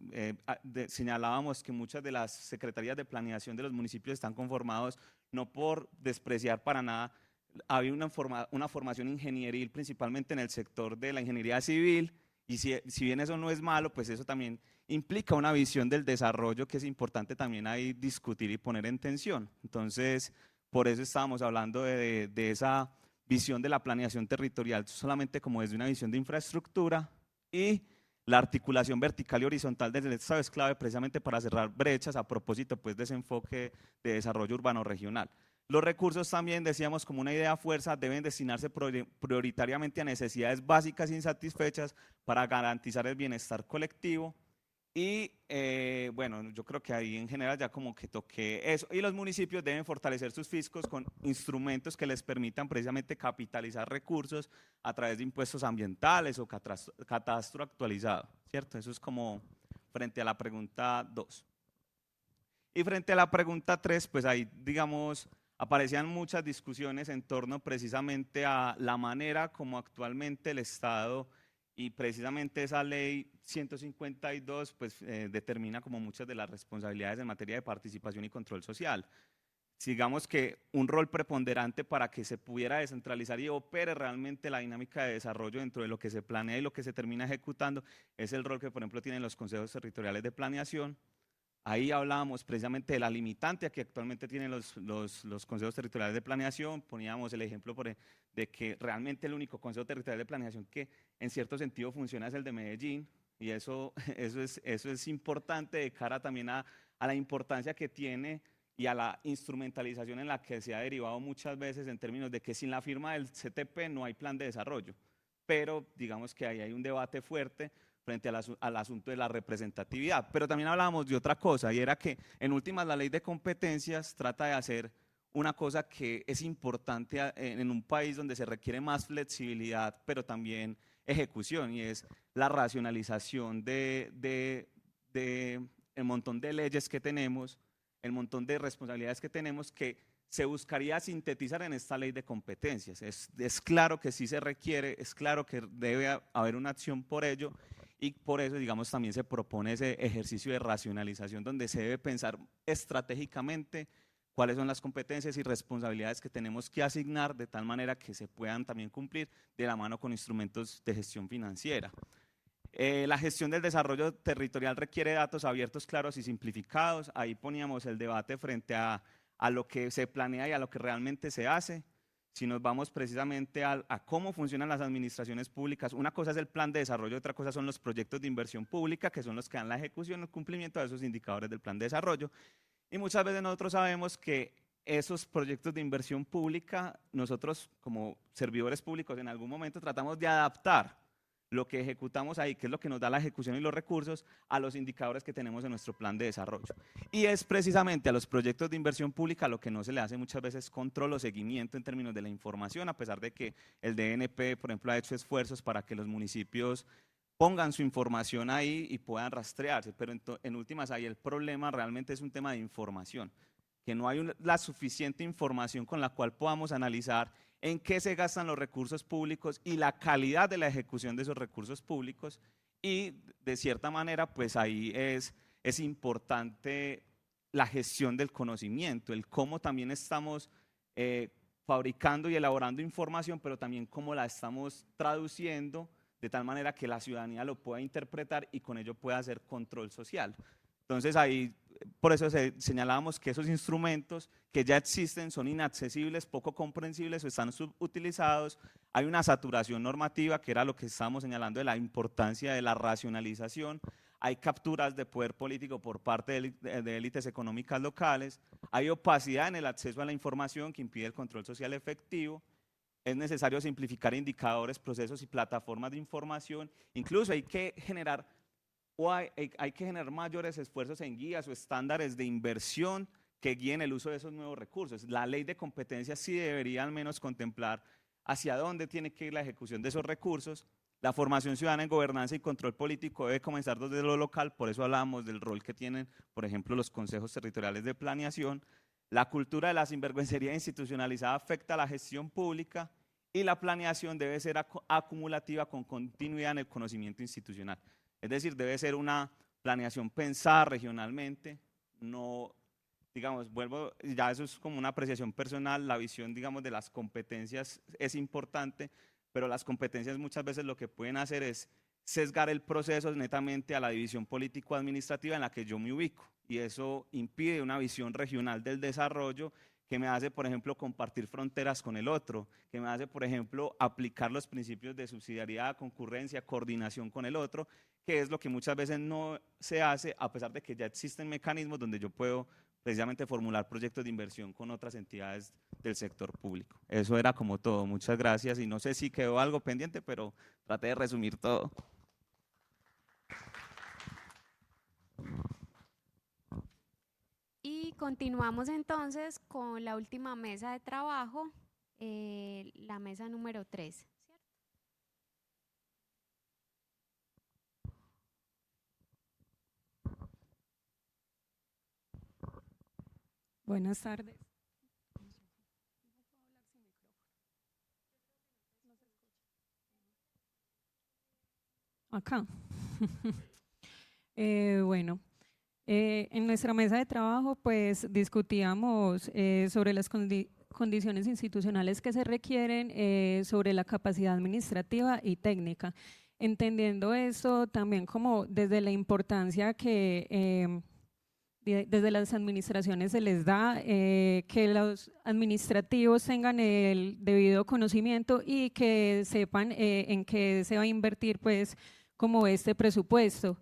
señalábamos que muchas de las secretarías de planeación de los municipios están conformados, no por despreciar para nada, había una formación ingenieril principalmente en el sector de la ingeniería civil, y si bien eso no es malo, pues eso también implica una visión del desarrollo que es importante también ahí discutir y poner en tensión. Entonces, por eso estábamos hablando de esa visión de la planeación territorial solamente como desde una visión de infraestructura, y la articulación vertical y horizontal del Estado es clave precisamente para cerrar brechas a propósito pues de ese enfoque de desarrollo urbano regional. Los recursos también, decíamos como una idea fuerza, deben destinarse prioritariamente a necesidades básicas insatisfechas para garantizar el bienestar colectivo. Y bueno, yo creo que ahí en general ya como que toqué eso. Y los municipios deben fortalecer sus fiscos con instrumentos que les permitan precisamente capitalizar recursos a través de impuestos ambientales o catastro actualizado, ¿cierto? Eso es como frente a la pregunta 2. Y frente a la pregunta 3, pues ahí, digamos, aparecían muchas discusiones en torno precisamente a la manera como actualmente el Estado y precisamente esa ley 152 pues, determina como muchas de las responsabilidades en materia de participación y control social. Digamos que un rol preponderante para que se pudiera descentralizar y opere realmente la dinámica de desarrollo dentro de lo que se planea y lo que se termina ejecutando es el rol que, por ejemplo, tienen los consejos territoriales de planeación. Ahí hablábamos precisamente de la limitante que actualmente tienen los consejos territoriales de planeación. Poníamos el ejemplo de que realmente el único consejo territorial de planeación que en cierto sentido funciona es el de Medellín, y eso es importante de cara también a la importancia que tiene y a la instrumentalización en la que se ha derivado muchas veces en términos de que sin la firma del CTP no hay plan de desarrollo. Pero digamos que ahí hay un debate fuerte frente al asunto de la representatividad. Pero también hablábamos de otra cosa, y era que en últimas la ley de competencias trata de hacer una cosa que es importante en un país donde se requiere más flexibilidad, pero también ejecución, y es la racionalización de el montón de leyes que tenemos, el montón de responsabilidades que tenemos, que se buscaría sintetizar en esta ley de competencias. Es claro que sí se requiere, es claro que debe haber una acción por ello, y por eso, digamos, también se propone ese ejercicio de racionalización donde se debe pensar estratégicamente cuáles son las competencias y responsabilidades que tenemos que asignar de tal manera que se puedan también cumplir de la mano con instrumentos de gestión financiera. La gestión del desarrollo territorial requiere datos abiertos, claros y simplificados. Ahí poníamos el debate frente a lo que se planea y a lo que realmente se hace. Si nos vamos precisamente a cómo funcionan las administraciones públicas, una cosa es el plan de desarrollo, otra cosa son los proyectos de inversión pública, que son los que dan la ejecución y el cumplimiento de esos indicadores del plan de desarrollo. Y muchas veces nosotros sabemos que esos proyectos de inversión pública, nosotros como servidores públicos en algún momento tratamos de adaptar lo que ejecutamos ahí, que es lo que nos da la ejecución y los recursos, a los indicadores que tenemos en nuestro plan de desarrollo. Y es precisamente a los proyectos de inversión pública lo que no se le hace muchas veces control o seguimiento en términos de la información, a pesar de que el DNP, por ejemplo, ha hecho esfuerzos para que los municipios pongan su información ahí y puedan rastrearse, pero en últimas ahí el problema realmente es un tema de información, que no hay la suficiente información con la cual podamos analizar en qué se gastan los recursos públicos y la calidad de la ejecución de esos recursos públicos, y de cierta manera pues ahí es importante la gestión del conocimiento, el cómo también estamos fabricando y elaborando información, pero también cómo la estamos traduciendo de tal manera que la ciudadanía lo pueda interpretar y con ello pueda hacer control social. Entonces ahí, por eso señalábamos que esos instrumentos que ya existen son inaccesibles, poco comprensibles o están subutilizados. Hay una saturación normativa, que era lo que estábamos señalando de la importancia de la racionalización. Hay capturas de poder político por parte de élites económicas locales. Hay opacidad en el acceso a la información que impide el control social efectivo. Es necesario simplificar indicadores, procesos y plataformas de información. Incluso hay que generar mayores esfuerzos en guías o estándares de inversión que guíen el uso de esos nuevos recursos. La ley de competencias sí debería al menos contemplar hacia dónde tiene que ir la ejecución de esos recursos. La formación ciudadana en gobernanza y control político debe comenzar desde lo local, por eso hablamos del rol que tienen, por ejemplo, los consejos territoriales de planeación. La cultura de la sinvergüencería institucionalizada afecta a la gestión pública, y la planeación debe ser acumulativa con continuidad en el conocimiento institucional. Es decir, debe ser una planeación pensada regionalmente, no, digamos, ya eso es como una apreciación personal, la visión, digamos, de las competencias es importante, pero las competencias muchas veces lo que pueden hacer es sesgar el proceso netamente a la división político-administrativa en la que yo me ubico, y eso impide una visión regional del desarrollo que me hace, por ejemplo, compartir fronteras con el otro, que me hace, por ejemplo, aplicar los principios de subsidiariedad, concurrencia, coordinación con el otro, que es lo que muchas veces no se hace, a pesar de que ya existen mecanismos donde yo puedo precisamente formular proyectos de inversión con otras entidades del sector público. Eso era como todo. Muchas gracias, y no sé si quedó algo pendiente, pero traté de resumir todo. Y continuamos entonces con la última mesa de trabajo, la mesa número 3. Buenas tardes. Acá. Bueno. En nuestra mesa de trabajo pues discutíamos sobre las condiciones institucionales que se requieren, sobre la capacidad administrativa y técnica, entendiendo esto también como desde la importancia que desde las administraciones se les da, que los administrativos tengan el debido conocimiento y que sepan en qué se va a invertir pues como este presupuesto.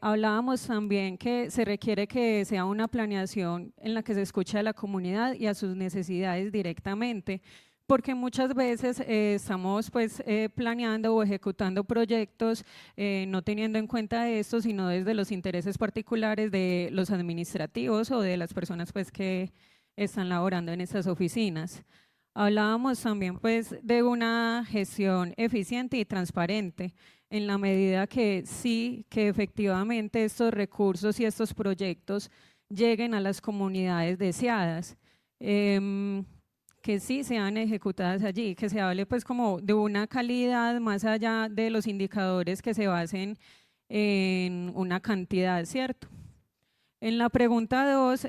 Hablábamos también que se requiere que sea una planeación en la que se escuche a la comunidad y a sus necesidades directamente, porque muchas veces estamos pues planeando o ejecutando proyectos no teniendo en cuenta esto, sino desde los intereses particulares de los administrativos o de las personas pues que están laborando en estas oficinas. Hablábamos también pues de una gestión eficiente y transparente, en la medida que sí, que efectivamente estos recursos y estos proyectos lleguen a las comunidades deseadas. Que sí sean ejecutadas allí, que se hable pues como de una calidad más allá de los indicadores que se basen en una cantidad, ¿cierto? En la pregunta 2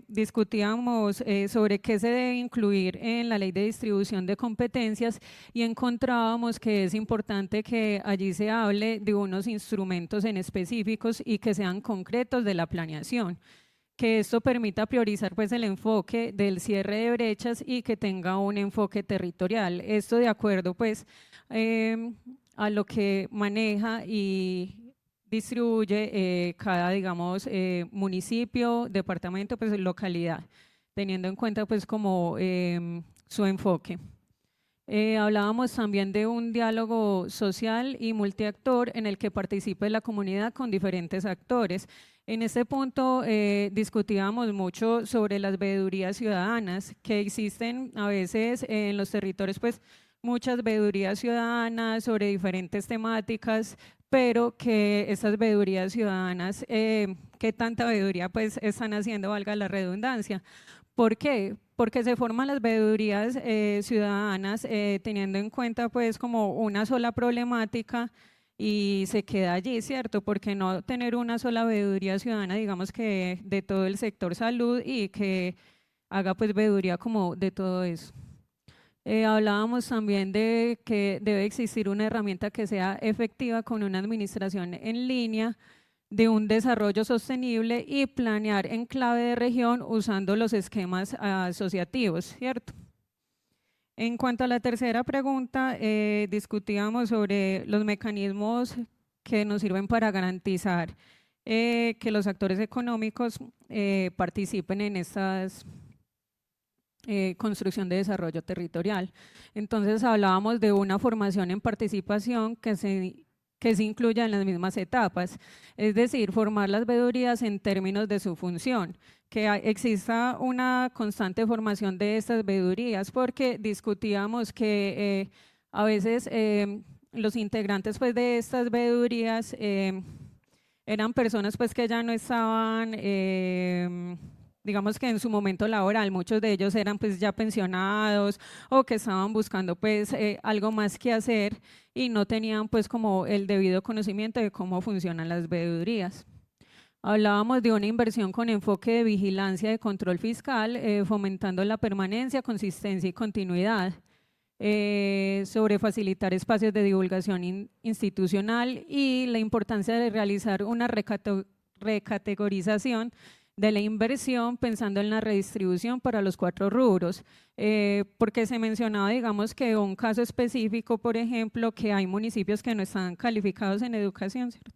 discutíamos sobre qué se debe incluir en la ley de distribución de competencias y encontrábamos que es importante que allí se hable de unos instrumentos en específicos y que sean concretos de la planeación, que esto permita priorizar pues el enfoque del cierre de brechas y que tenga un enfoque territorial. Esto de acuerdo pues a lo que maneja y distribuye cada, digamos, municipio, departamento, pues localidad, teniendo en cuenta pues como su enfoque. Hablábamos también de un diálogo social y multiactor en el que participe la comunidad con diferentes actores. En este punto discutíamos mucho sobre las veedurías ciudadanas que existen a veces en los territorios, pues muchas veedurías ciudadanas sobre diferentes temáticas, pero que estas veedurías ciudadanas, ¿qué tanta veeduría pues están haciendo, valga la redundancia? ¿Por qué? Porque se forman las veedurías ciudadanas teniendo en cuenta pues como una sola problemática y se queda allí, ¿cierto? Porque no tener una sola veeduría ciudadana, digamos que de todo el sector salud y que haga pues veeduría como de todo eso. Hablábamos también de que debe existir una herramienta que sea efectiva con una administración en línea de un desarrollo sostenible y planear en clave de región usando los esquemas asociativos, ¿cierto? En cuanto a la tercera pregunta, discutíamos sobre los mecanismos que nos sirven para garantizar que los actores económicos participen en estas construcción de desarrollo territorial. Entonces hablábamos de una formación en participación que se incluya en las mismas etapas, es decir, formar las veedurías en términos de su función, que exista una constante formación de estas veedurías, porque discutíamos que a veces los integrantes pues, de estas veedurías eran personas pues, que ya no estaban digamos que en su momento laboral, muchos de ellos eran pues ya pensionados o que estaban buscando pues algo más que hacer y no tenían pues como el debido conocimiento de cómo funcionan las veedurías. Hablábamos de una inversión con enfoque de vigilancia y control fiscal, fomentando la permanencia, consistencia y continuidad, sobre facilitar espacios de divulgación institucional y la importancia de realizar una recategorización de la inversión pensando en la redistribución para los 4 rubros, porque se mencionaba, digamos, que un caso específico, por ejemplo, que hay municipios que no están calificados en educación, ¿cierto?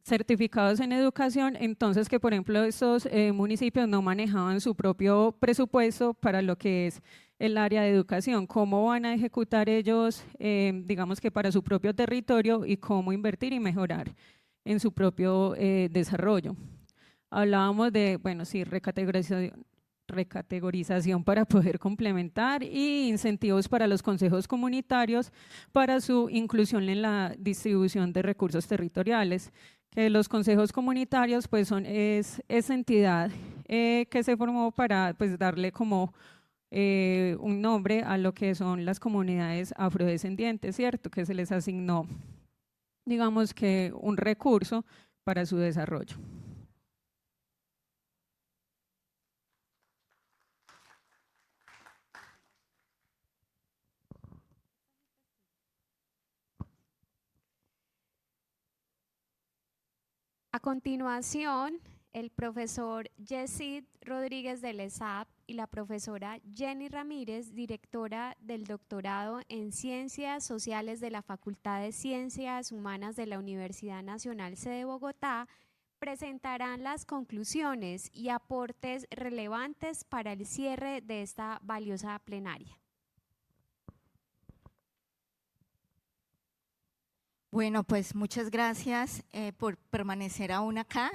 Certificados en educación, entonces que, por ejemplo, estos municipios no manejaban su propio presupuesto para lo que es el área de educación, cómo van a ejecutar ellos, digamos que para su propio territorio y cómo invertir y mejorar en su propio desarrollo. Hablábamos de, bueno, sí, recategorización para poder complementar y incentivos para los consejos comunitarios para su inclusión en la distribución de recursos territoriales, que los consejos comunitarios pues es entidad que se formó para pues darle como un nombre a lo que son las comunidades afrodescendientes, ¿cierto? Que se les asignó, digamos que un recurso para su desarrollo. A continuación, el profesor Yesid Rodríguez del ESAP y la profesora Jenny Ramírez, directora del doctorado en Ciencias Sociales de la Facultad de Ciencias Humanas de la Universidad Nacional Sede Bogotá, presentarán las conclusiones y aportes relevantes para el cierre de esta valiosa plenaria. Bueno, pues muchas gracias por permanecer aún acá.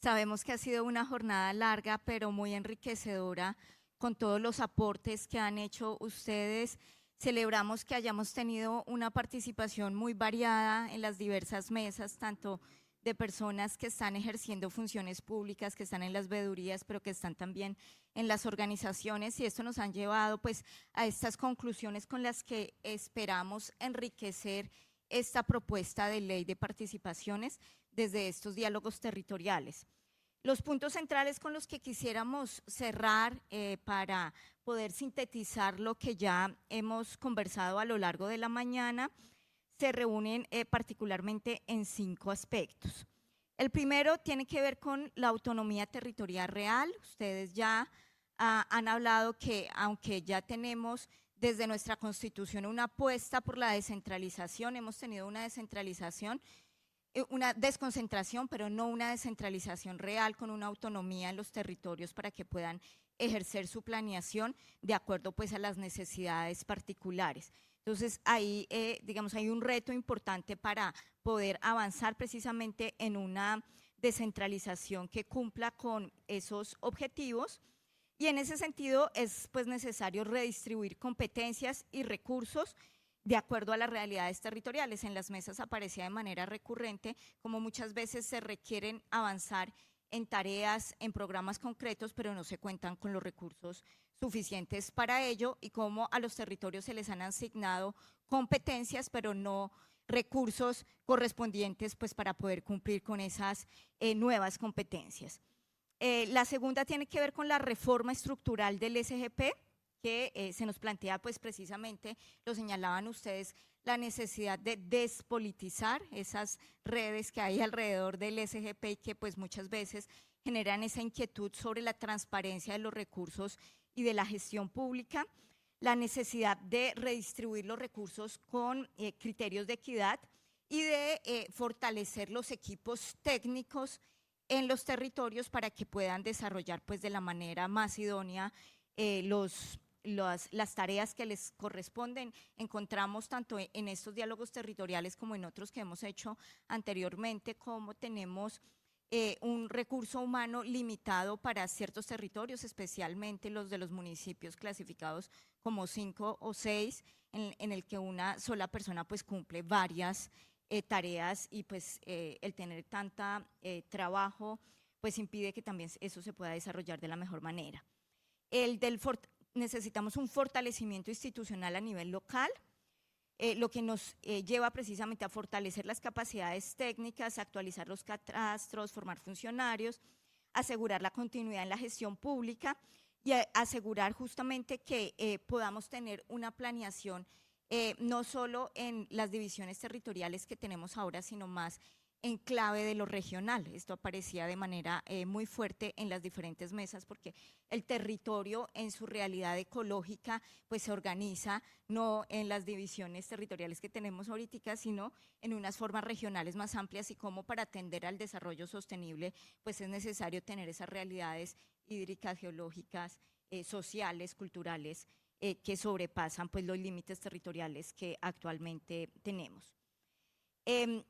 Sabemos que ha sido una jornada larga, pero muy enriquecedora con todos los aportes que han hecho ustedes. Celebramos que hayamos tenido una participación muy variada en las diversas mesas, tanto de personas que están ejerciendo funciones públicas, que están en las veedurías, pero que están también en las organizaciones, y esto nos han llevado pues a estas conclusiones con las que esperamos enriquecer esta propuesta de ley de participaciones desde estos diálogos territoriales. Los puntos centrales con los que quisiéramos cerrar para poder sintetizar lo que ya hemos conversado a lo largo de la mañana se reúnen particularmente en 5 aspectos. El primero tiene que ver con la autonomía territorial real. Ustedes ya han hablado que aunque ya tenemos desde nuestra Constitución una apuesta por la descentralización, hemos tenido una descentralización, una desconcentración, pero no una descentralización real con una autonomía en los territorios para que puedan ejercer su planeación de acuerdo pues a las necesidades particulares. Entonces ahí digamos hay un reto importante para poder avanzar precisamente en una descentralización que cumpla con esos objetivos. Y en ese sentido es pues necesario redistribuir competencias y recursos de acuerdo a las realidades territoriales. En las mesas aparecía de manera recurrente como muchas veces se requieren avanzar en tareas, en programas concretos, pero no se cuentan con los recursos suficientes para ello, y cómo a los territorios se les han asignado competencias, pero no recursos correspondientes pues para poder cumplir con esas nuevas competencias. La segunda tiene que ver con la reforma estructural del SGP, que se nos plantea pues precisamente, lo señalaban ustedes, la necesidad de despolitizar esas redes que hay alrededor del SGP y que pues muchas veces generan esa inquietud sobre la transparencia de los recursos y de la gestión pública, la necesidad de redistribuir los recursos con criterios de equidad y de fortalecer los equipos técnicos en los territorios para que puedan desarrollar pues de la manera más idónea las tareas que les corresponden. Encontramos tanto en estos diálogos territoriales como en otros que hemos hecho anteriormente, como tenemos un recurso humano limitado para ciertos territorios, especialmente los de los municipios clasificados como 5 o 6, en el que una sola persona pues cumple varias tareas, y pues el tener tanta trabajo pues impide que también eso se pueda desarrollar de la mejor manera. Necesitamos un fortalecimiento institucional a nivel local, lo que nos lleva precisamente a fortalecer las capacidades técnicas, actualizar los catastros, formar funcionarios, asegurar la continuidad en la gestión pública y asegurar justamente que podamos tener una planeación no solo en las divisiones territoriales que tenemos ahora, sino más en clave de lo regional. Esto aparecía de manera muy fuerte en las diferentes mesas, porque el territorio en su realidad ecológica pues se organiza no en las divisiones territoriales que tenemos ahorita, sino en unas formas regionales más amplias, y cómo para atender al desarrollo sostenible pues es necesario tener esas realidades hídricas, geológicas, sociales, culturales, que sobrepasan pues los límites territoriales que actualmente tenemos. En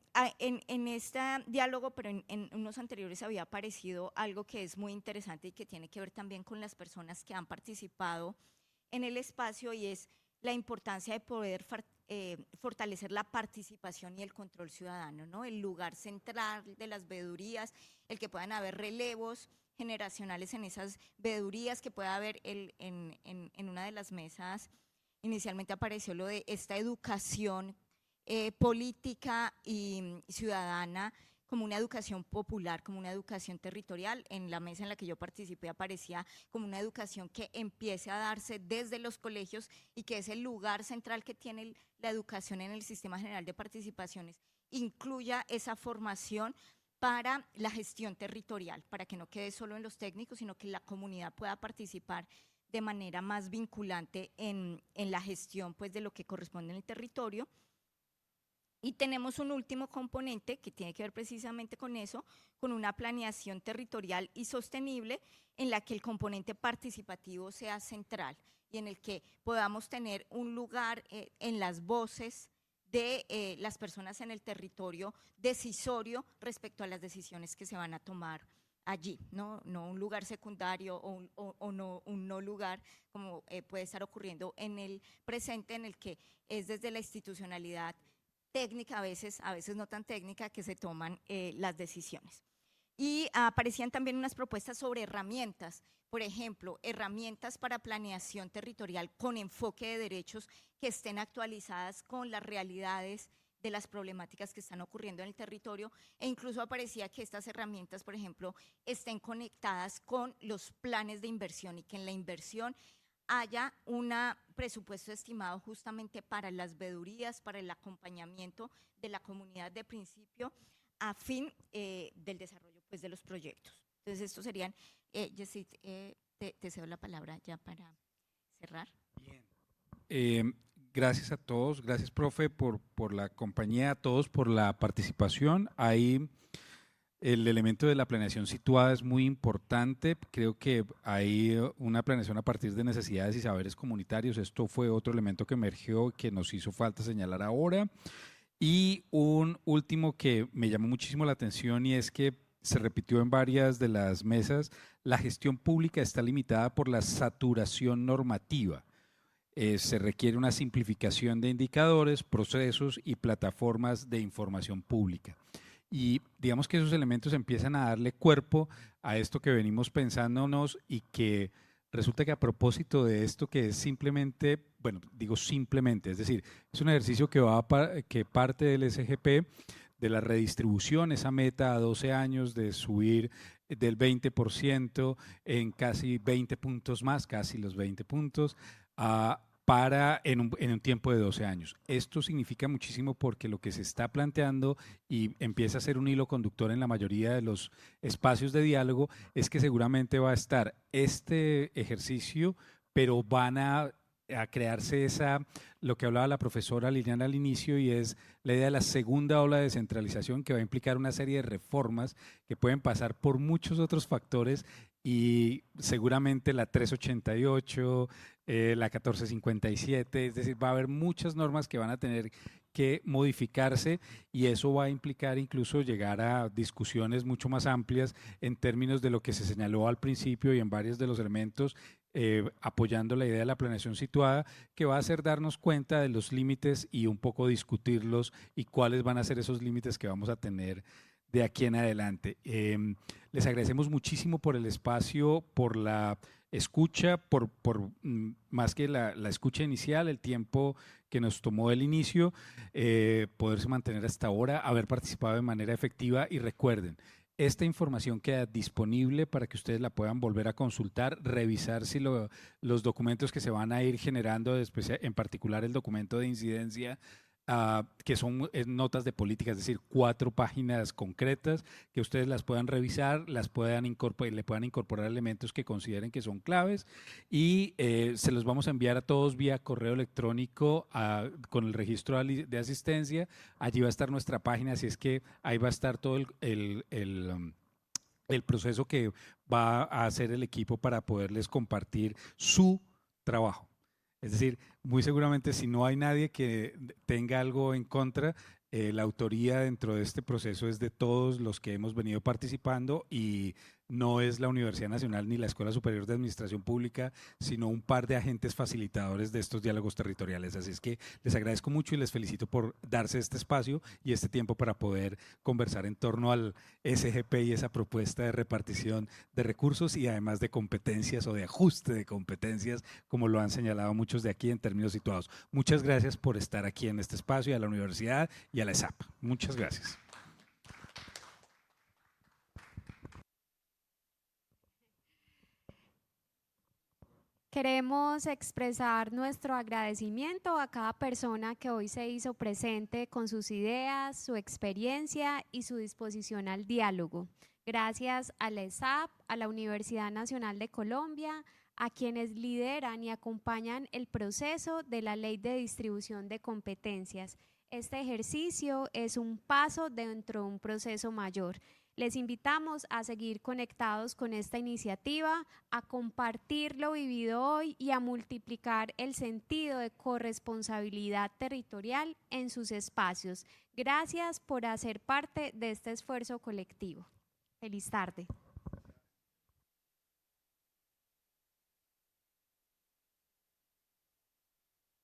este diálogo, pero en unos anteriores había aparecido algo que es muy interesante y que tiene que ver también con las personas que han participado en el espacio, y es la importancia de poder fortalecer la participación y el control ciudadano, ¿no? El lugar central de las veedurías, el que puedan haber relevos generacionales en esas veedurías, que pueda haber en una de las mesas inicialmente apareció lo de esta educación política y ciudadana, como una educación popular, como una educación territorial. En la mesa en la que yo participé aparecía como una educación que empiece a darse desde los colegios, y que es el lugar central que tiene la educación en el Sistema General de Participaciones incluya esa formación para la gestión territorial, para que no quede solo en los técnicos, sino que la comunidad pueda participar de manera más vinculante en la gestión pues, de lo que corresponde en el territorio. Y tenemos un último componente que tiene que ver precisamente con eso, con una planeación territorial y sostenible en la que el componente participativo sea central y en el que podamos tener un lugar en las voces de las personas en el territorio decisorio respecto a las decisiones que se van a tomar allí, no un lugar secundario o no un no lugar como puede estar ocurriendo en el presente, en el que es desde la institucionalidad técnica, a veces no tan técnica, que se toman las decisiones. Y aparecían también unas propuestas sobre herramientas, por ejemplo, herramientas para planeación territorial con enfoque de derechos que estén actualizadas con las realidades de las problemáticas que están ocurriendo en el territorio, e incluso aparecía que estas herramientas, por ejemplo, estén conectadas con los planes de inversión y que en la inversión haya un presupuesto estimado justamente para las veedurías, para el acompañamiento de la comunidad de principio a fin del desarrollo pues, de los proyectos. Entonces, estos serían, Yesid, te cedo la palabra ya para cerrar. Bien. Gracias a todos, gracias profe por la compañía, a todos por la participación. Ahí el elemento de la planeación situada es muy importante. Creo que hay una planeación a partir de necesidades y saberes comunitarios. Esto fue otro elemento que emergió que nos hizo falta señalar ahora. Y un último que me llamó muchísimo la atención y es que se repitió en varias de las mesas, la gestión pública está limitada por la saturación normativa. Se requiere una simplificación de indicadores, procesos y plataformas de información pública. Y digamos que esos elementos empiezan a darle cuerpo a esto que venimos pensándonos y que resulta que a propósito de esto que es simplemente, bueno, digo simplemente, es decir, es un ejercicio que parte del SGP, de la redistribución, esa meta a 12 años de subir del 20% en casi 20 puntos más, casi los 20 puntos, en un tiempo de 12 años. Esto significa muchísimo porque lo que se está planteando y empieza a ser un hilo conductor en la mayoría de los espacios de diálogo es que seguramente va a estar este ejercicio, pero van a crearse lo que hablaba la profesora Liliana al inicio, y es la idea de la segunda ola de descentralización que va a implicar una serie de reformas que pueden pasar por muchos otros factores y seguramente la 388, la 1457, es decir, va a haber muchas normas que van a tener que modificarse y eso va a implicar incluso llegar a discusiones mucho más amplias en términos de lo que se señaló al principio y en varios de los elementos apoyando la idea de la planeación situada, que va a hacer darnos cuenta de los límites y un poco discutirlos y cuáles van a ser esos límites que vamos a tener de aquí en adelante. Les agradecemos muchísimo por el espacio, por la escucha, por más que la escucha inicial, el tiempo que nos tomó el inicio, poderse mantener hasta ahora, haber participado de manera efectiva y recuerden, esta información queda disponible para que ustedes la puedan volver a consultar, revisar si los documentos que se van a ir generando, en particular el documento de incidencia, que son notas de política, es decir, 4 páginas concretas, que ustedes las puedan revisar, le puedan incorporar elementos que consideren que son claves y se los vamos a enviar a todos vía correo electrónico con el registro de asistencia. Allí va a estar nuestra página, así es que ahí va a estar todo el proceso que va a hacer el equipo para poderles compartir su trabajo. Es decir, muy seguramente si no hay nadie que tenga algo en contra, la autoría dentro de este proceso es de todos los que hemos venido participando y no es la Universidad Nacional ni la Escuela Superior de Administración Pública, sino un par de agentes facilitadores de estos diálogos territoriales. Así es que les agradezco mucho y les felicito por darse este espacio y este tiempo para poder conversar en torno al SGP y esa propuesta de repartición de recursos y además de competencias o de ajuste de competencias, como lo han señalado muchos de aquí en términos situados. Muchas gracias por estar aquí en este espacio y a la universidad y a la ESAP. Muchas gracias. Queremos expresar nuestro agradecimiento a cada persona que hoy se hizo presente con sus ideas, su experiencia y su disposición al diálogo. Gracias a la ESAP, a la Universidad Nacional de Colombia, a quienes lideran y acompañan el proceso de la Ley de Distribución de Competencias. Este ejercicio es un paso dentro de un proceso mayor. Les invitamos a seguir conectados con esta iniciativa, a compartir lo vivido hoy y a multiplicar el sentido de corresponsabilidad territorial en sus espacios. Gracias por hacer parte de este esfuerzo colectivo. Feliz tarde.